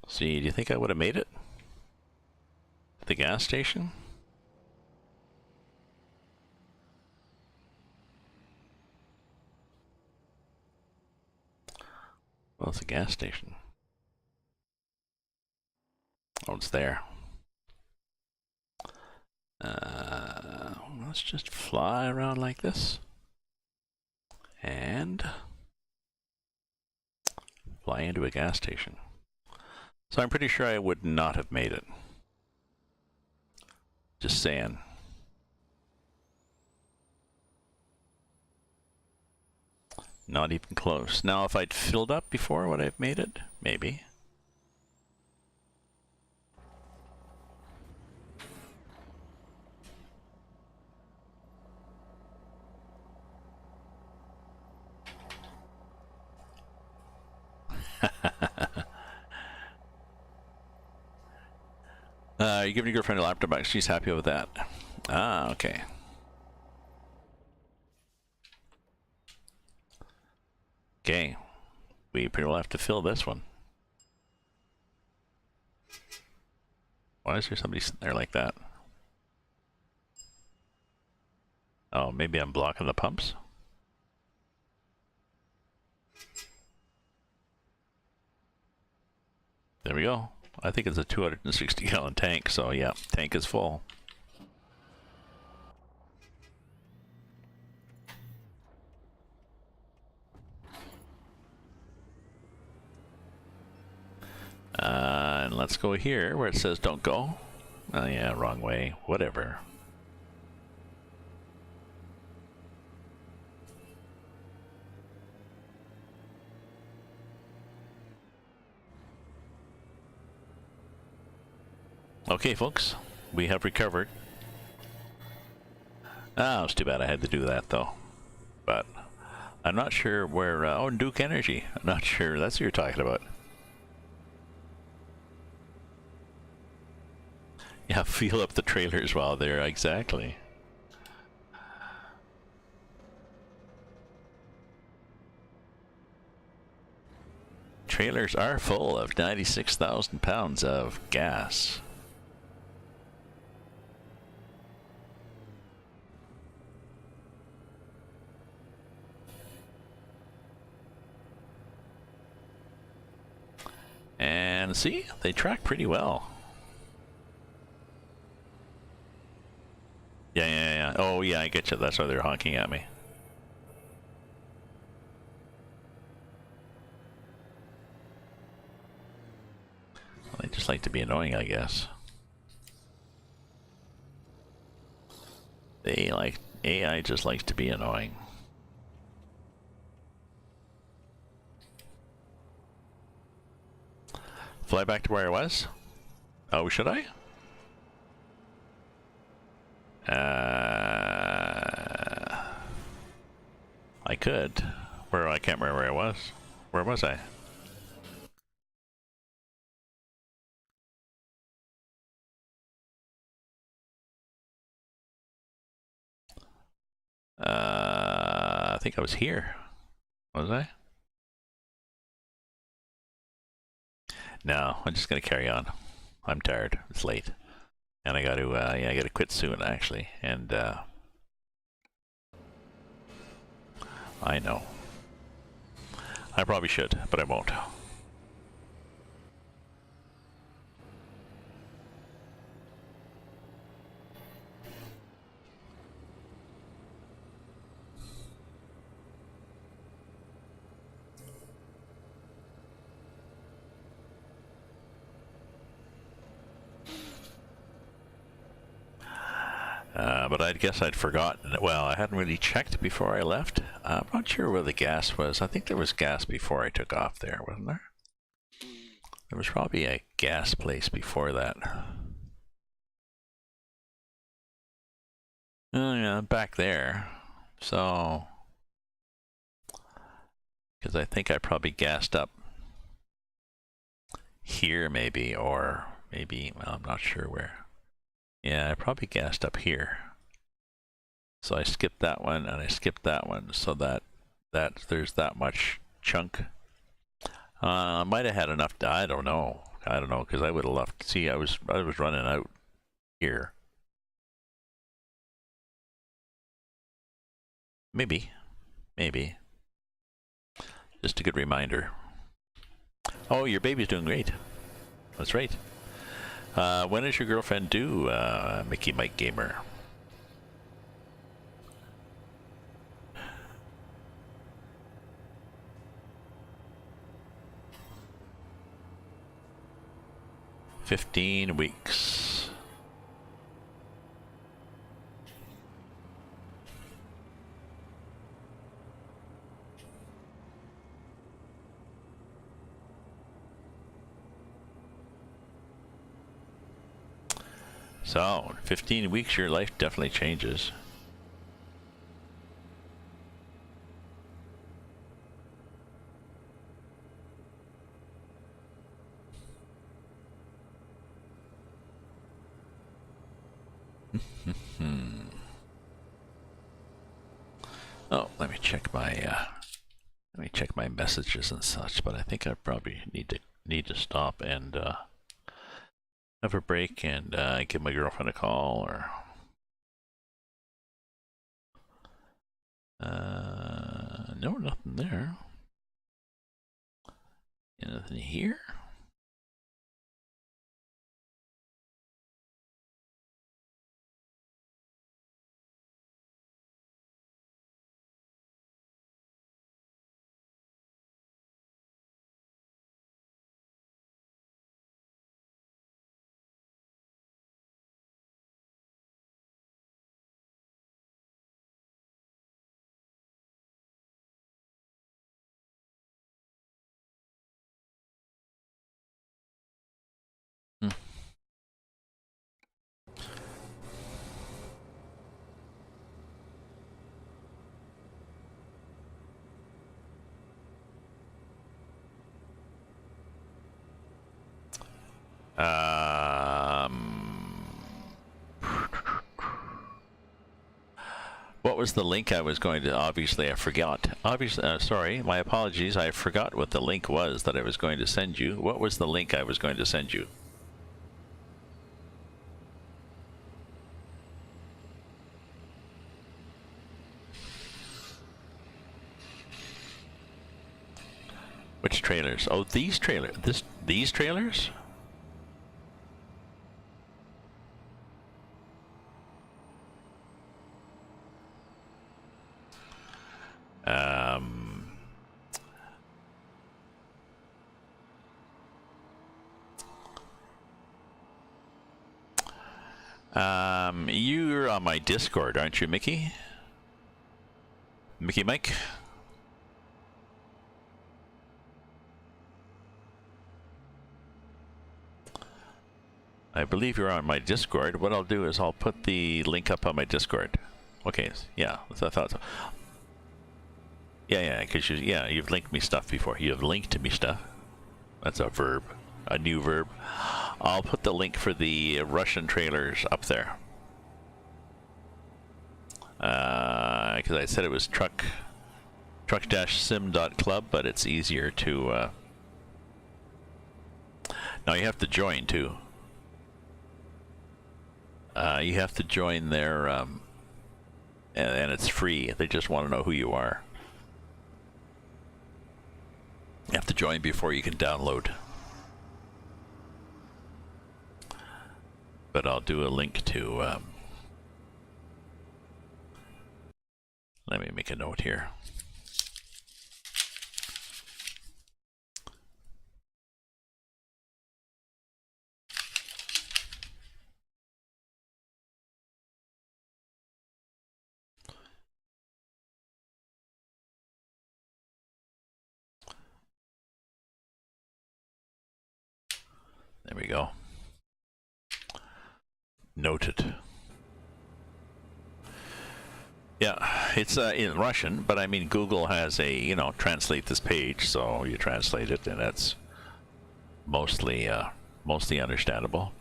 See, do you think I would have made it? The gas station? Well, it's a gas station. Oh, it's there. Let's just fly around like this. And fly into a gas station. So I'm pretty sure I would not have made it. Just saying. Not even close. Now, if I'd filled up before, would I have made it? Maybe. You're giving your girlfriend a laptop back. She's happy with that. Ah, okay. Okay. We pretty well have to fill this one. Why is there somebody sitting there like that? Oh, maybe I'm blocking the pumps? There we go. I think it's a 260-gallon tank, so yeah, tank is full. And let's go here where it says don't go. Oh yeah, wrong way. Whatever. Okay, folks, we have recovered. Ah, it's too bad I had to do that, though. But I'm not sure where... oh, Duke Energy. I'm not sure that's what you're talking about. Yeah, feel up the trailers while they're... Exactly. Trailers are full of 96,000 pounds of gas. And see, they track pretty well. Yeah. Oh, yeah, I get you. That's why they're honking at me. Well, they just like to be annoying, I guess. AI just likes to be annoying. Fly back to where I was? Oh, should I? I could. Where? I can't remember where I was. Where was I? I think I was here. Was I? No, I'm just gonna carry on. I'm tired. It's late, and I got to. Yeah, I got to quit soon, actually. And I know. I probably should, but I won't. But I guess I'd forgotten. Well, I hadn't really checked before I left. I'm not sure where the gas was. I think there was gas before I took off there, wasn't there? There was probably a gas place before that. Oh, yeah, back there. So, because I think I probably gassed up here, maybe, or maybe, well, I'm not sure where. Yeah, I probably gassed up here. So I skipped that one and I skipped that one, so that there's that much chunk. I might have had enough. I don't know, because I would have left. See, I was running out here. Maybe. Just a good reminder. Oh, your baby's doing great. That's right. When is your girlfriend due, Mickey Mike Gamer? $15 weeks. So, 15 weeks, your life definitely changes. Oh, let me check my messages and such. But I think I probably need to stop and have a break and give my girlfriend a call, or no, nothing there. Anything here? What was the link I was going to? Obviously, I forgot. Obviously, sorry, my apologies. I forgot what the link was that I was going to send you. What was the link I was going to send you? Which trailers? Oh, these trailers. These trailers? You're on my Discord, aren't you, Mickey? Mickey Mike? I believe you're on my Discord. What I'll do is I'll put the link up on my Discord. Okay, yeah, I thought so. Yeah, because you've linked me stuff before. You have linked me stuff. That's a verb, a new verb. I'll put the link for the Russian trailers up there. Because I said it was truck-sim.club, but it's easier to... Now you have to join too. You have to join their... and it's free. They just want to know who you are. You have to join before you can download. But I'll do a link to... let me make a note here. There we go. Noted. Yeah, it's in Russian, but I mean Google has a, translate this page, so you translate it, and that's mostly understandable.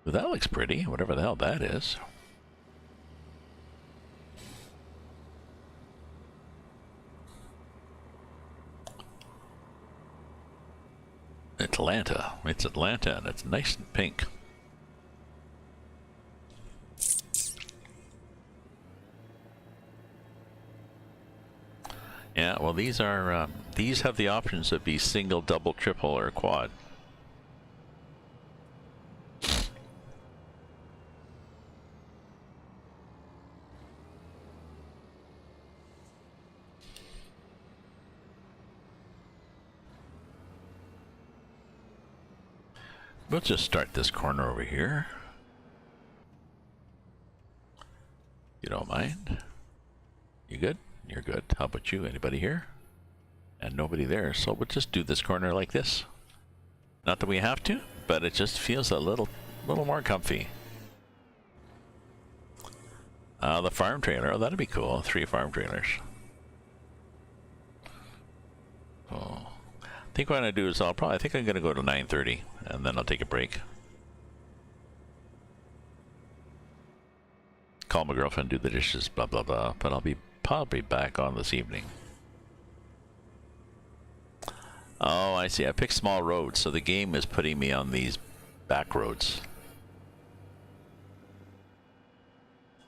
Well, that looks pretty, whatever the hell that is. Atlanta. It's Atlanta, and it's nice and pink. Yeah, well, these are these have the options to be single, double, triple, or quad. We'll just start this corner over here. You don't mind? You good? You're good. How about you? Anybody here? And nobody there, so we'll just do this corner like this. Not that we have to, but it just feels a little more comfy. The farm trailer, oh, that'd be cool. 3 farm trailers. Oh. I think what I'm gonna do is I think I'm gonna go to 9:30 and then I'll take a break. Call my girlfriend, do the dishes, blah blah blah, but I'll be probably back on this evening. Oh, I see. I picked small roads, so the game is putting me on these back roads.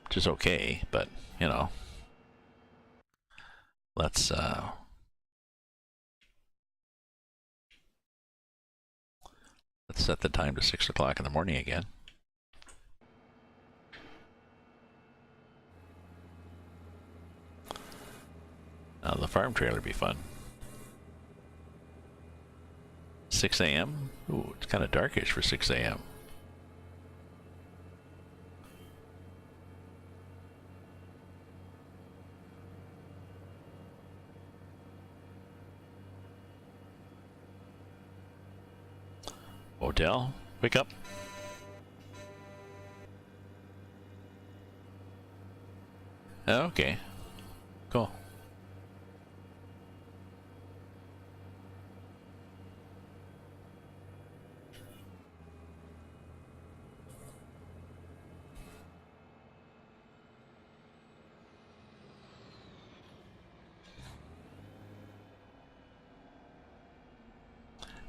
Which is okay, but, let's set the time to 6 o'clock in the morning again. The farm trailer would be fun. 6 a.m.? Ooh, it's kind of darkish for 6 a.m. Hotel, wake up. Okay. Cool.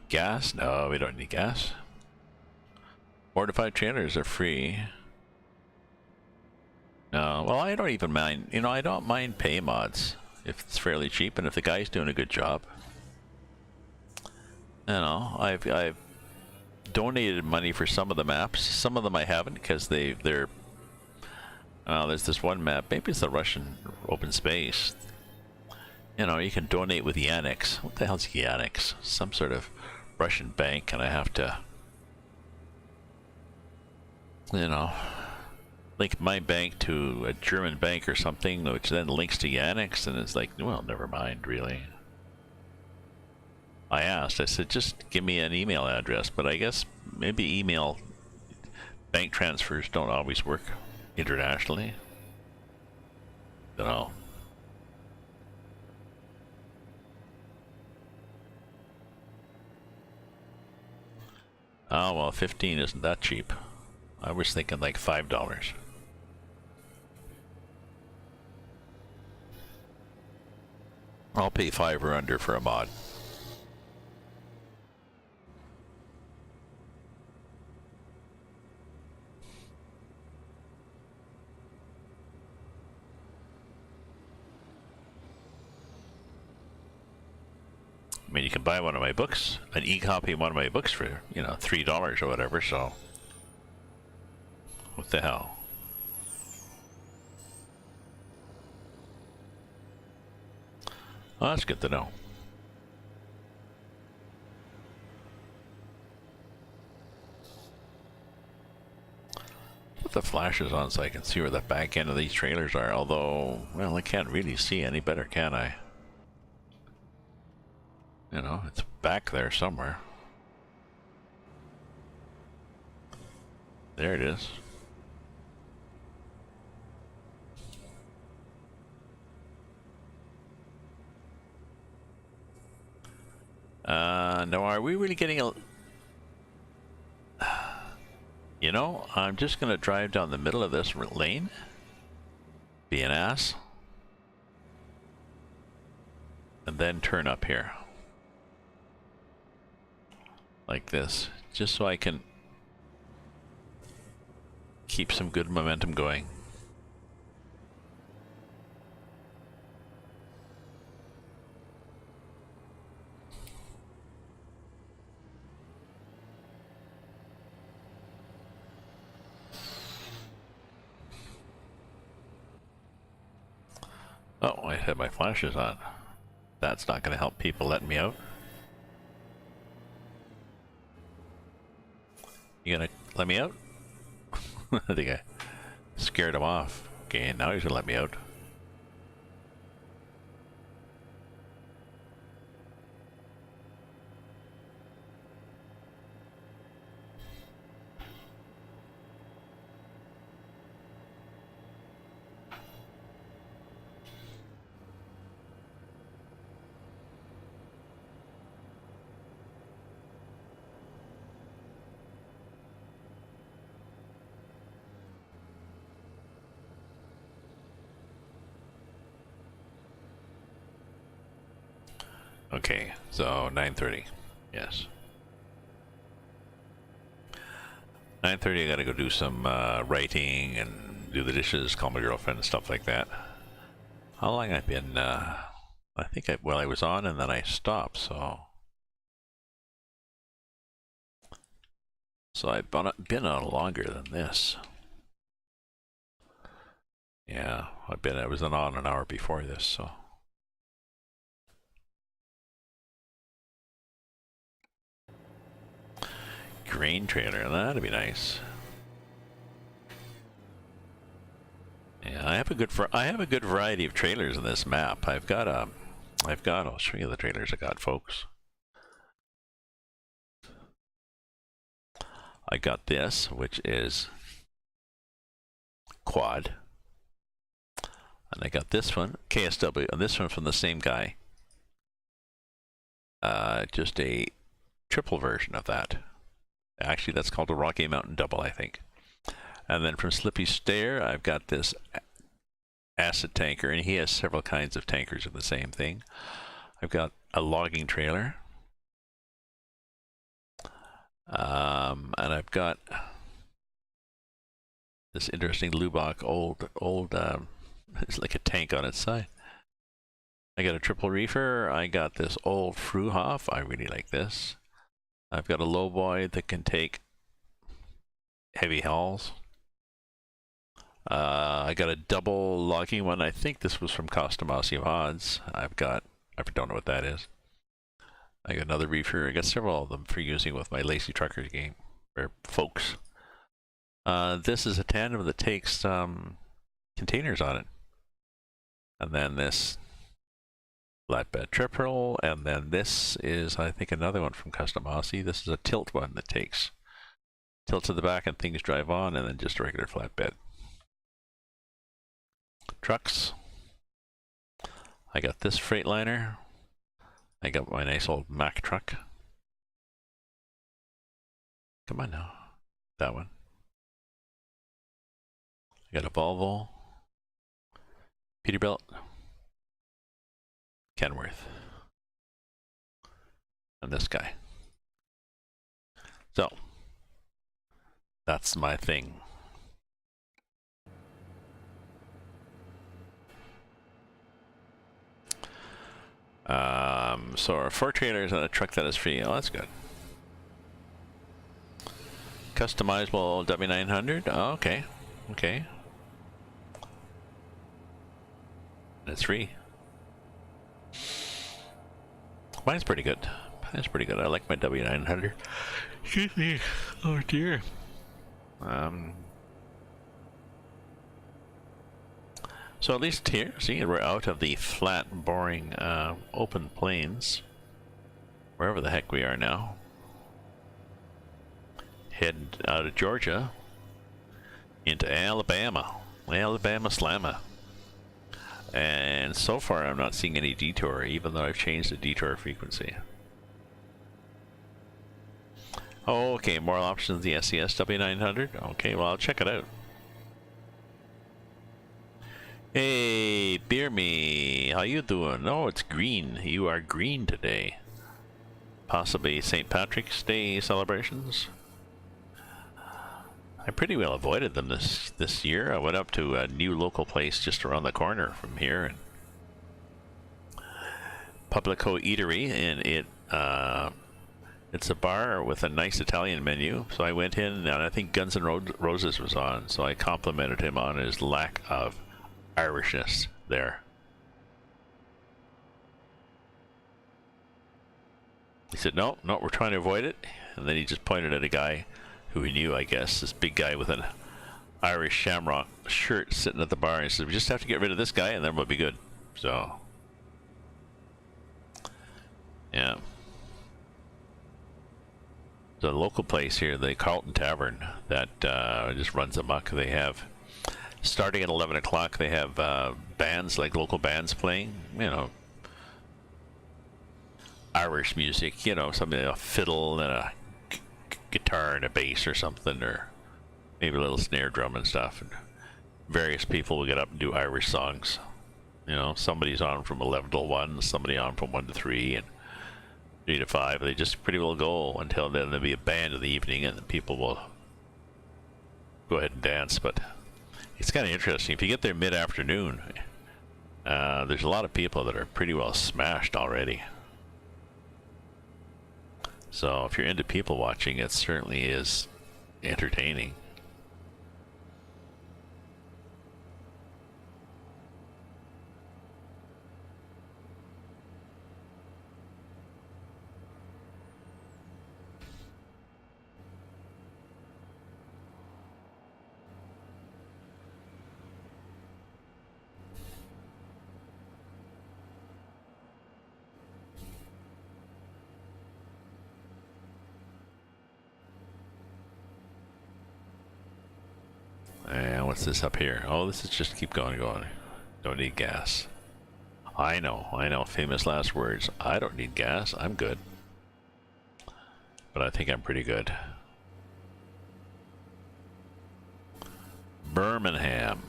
Gas? No, we don't need gas. Mortified trailers are free. No, well, I don't even mind. You know, I don't mind pay mods if it's fairly cheap and if the guy's doing a good job. You know, I've donated money for some of the maps. Some of them I haven't because they're. There's this one map. Maybe it's the Russian open space. You know, you can donate with Yannick's. What the hell's Yannick's? Some sort of Russian bank, and I have to, you know, link my bank to a German bank or something, which then links to Yannick's, and it's like, well, never mind, really. I asked, I said, just give me an email address, but I guess maybe email bank transfers don't always work internationally. Don't know. Oh, well, 15 isn't that cheap. I was thinking like $5. I'll pay 5 or under for a mod. I mean, you can buy one of my books, an e-copy of one of my books for, you know, $3 or whatever, so. What the hell? Well, that's good to know. Put the flashes on so I can see where the back end of these trailers are, although, well, I can't really see any better, can I? You know, it's back there somewhere. There it is. No, are we really getting a... You know, I'm just gonna drive down the middle of this lane. Be an ass. And then turn up here. Like this. Just so I can keep some good momentum going. Oh, I had my flashes on. That's not going to help people letting me out. You gonna let me out? I think I scared him off. Okay, now he's gonna let me out. Okay, so 9:30. Yes. 9:30. I gotta go do some writing and do the dishes, call my girlfriend and stuff like that. How long I've been? I think I was on and then I stopped. So I've been on longer than this. Yeah, I was on an hour before this. So. Grain trailer, that'd be nice. Yeah, I have a good variety of trailers in this map. I'll show you the trailers I got, folks. I got this, which is quad. And I got this one, KSW, and this one from the same guy. Just a triple version of that. Actually, that's called a Rocky Mountain Double, I think. And then from Slippy Stair, I've got this acid tanker, and he has several kinds of tankers of the same thing. I've got a logging trailer. And I've got this interesting Lubbock old it's like a tank on its side. I got a triple reefer. I got this old Fruhoff. I really like this. I've got a lowboy that can take heavy hauls. I got a double logging one. I think this was from Costamasi Mods. I don't know what that is. I got another reefer. I got several of them for using with my Lazy Truckers game, or folks. This is a tandem that takes containers on it. And then this flatbed triple, and then this is, I think, another one from Custom Aussie. This is a tilt one that takes tilt to the back and things drive on, and then just a regular flatbed. Trucks. I got this Freightliner. I got my nice old Mack truck. Come on now. That one. I got a Volvo. Peterbilt. Kenworth. And this guy. So, that's my thing. So our 4 trailers and a truck that is free. Oh, that's good. Customizable W900. Oh, okay. Okay. And it's free. Mine's pretty good. Mine's pretty good. I like my W900. Excuse me. Oh dear. So at least here, see, we're out of the flat, boring, open plains. Wherever the heck we are now. Heading out of Georgia into Alabama. Alabama Slamma. And so far I'm not seeing any detour, even though I've changed the detour frequency. Oh, okay, more options, the SES W900. Okay, well, I'll check it out. Hey, Beer Me, how you doing? Oh, it's green. You are green today. Possibly St. Patrick's Day celebrations. I pretty well avoided them this year. I went up to a new local place just around the corner from here, and Publico Eatery, and it's a bar with a nice Italian menu. So I went in, and I think Guns N' Roses was on, so I complimented him on his lack of Irishness there. He said, no, we're trying to avoid it. And then he just pointed at a guy who he knew, I guess, this big guy with an Irish shamrock shirt sitting at the bar. And he said, we just have to get rid of this guy and then we'll be good. So, yeah. The local place here, the Carlton Tavern, that just runs amok. They have, starting at 11 o'clock, they have bands, like local bands playing, you know, Irish music, you know, something like a fiddle and a guitar and a bass or something, or maybe a little snare drum and stuff. And various people will get up and do Irish songs. You know, somebody's on from 11 to 1, somebody on from 1 to 3, and 3 to 5. They just pretty well go until then there'll be a band in the evening, and the people will go ahead and dance. But it's kind of interesting. If you get there mid-afternoon, there's a lot of people that are pretty well smashed already. So if you're into people watching, it certainly is entertaining. And what's this up here? Oh, this is just keep going. Don't need gas. I know. Famous last words. I don't need gas. I'm good. But I think I'm pretty good. Birmingham.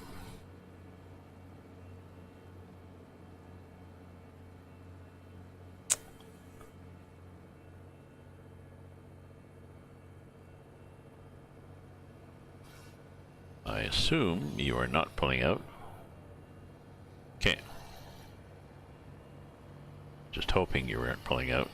I assume you are not pulling out. Okay. Just hoping you weren't pulling out.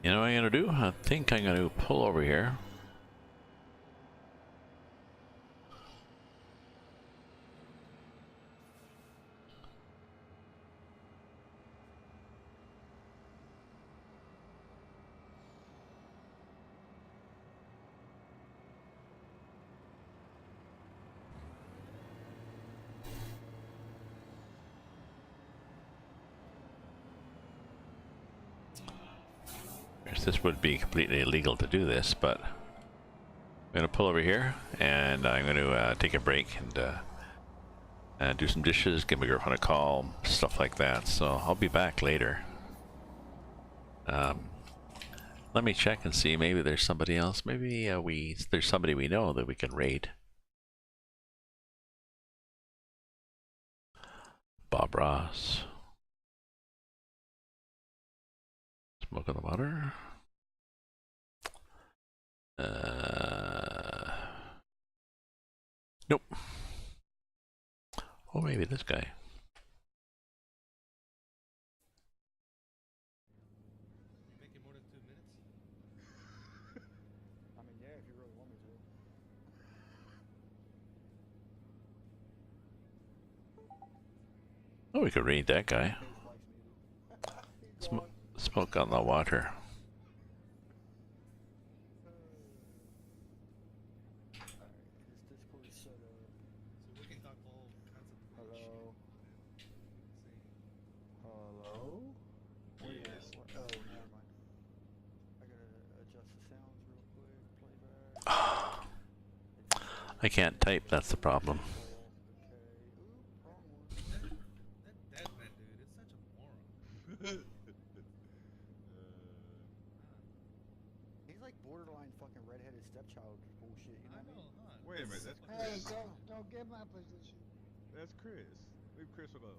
You know what I'm gonna do? I think I'm gonna pull over here. This would be completely illegal to do this, but I'm gonna pull over here and I'm gonna take a break and do some dishes, give my girlfriend a call, stuff like that. So I'll be back later. Let me check and see. Maybe there's somebody else. Maybe there's somebody we know that we can raid. Bob Ross. Smoke on the water. Nope. Oh, maybe this guy. You making more than 2 minutes? I mean, yeah, if you really want me to. Oh, we could raid that guy. Smoke on the water. So we can talk all kinds of weird Hello? shit. Hello? Yes. Oh, never mind. I gotta adjust the sounds real quick. Playback. I can't type, that's the problem. Okay. Oop, wrong one. That dead man, dude, it's such a moron. He's like borderline fucking redheaded stepchild bullshit, you know I what I know, mean? huh? Wait a minute, that's Hey, Chris. don't get my position. That's Chris. Leave Chris alone.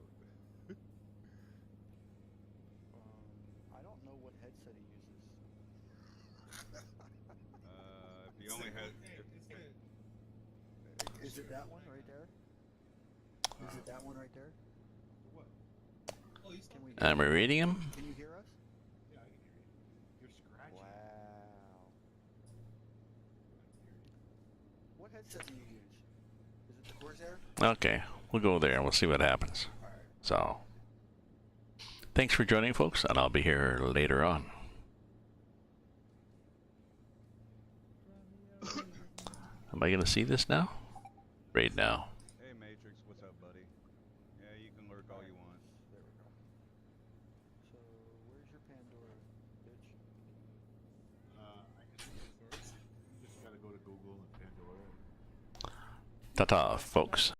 I don't know what headset he uses. If he only had. Is it that one right there? Is it that one right there? What? Oh, you Can we? Am I reading him? Can you hear us? Yeah, I can hear you. You're scratching. Wow. What headset do you use? Is it the Corsair? Okay, we'll go there and we'll see what happens. So, thanks for joining, folks, and I'll be here later on. Am I gonna see this now? Raid now. Hey, Matrix, what's up, buddy? Yeah, you can lurk all you want. There we go. So, where's your Pandora, bitch? I can see it first. You just gotta go to Google and Pandora. Ta-ta, folks.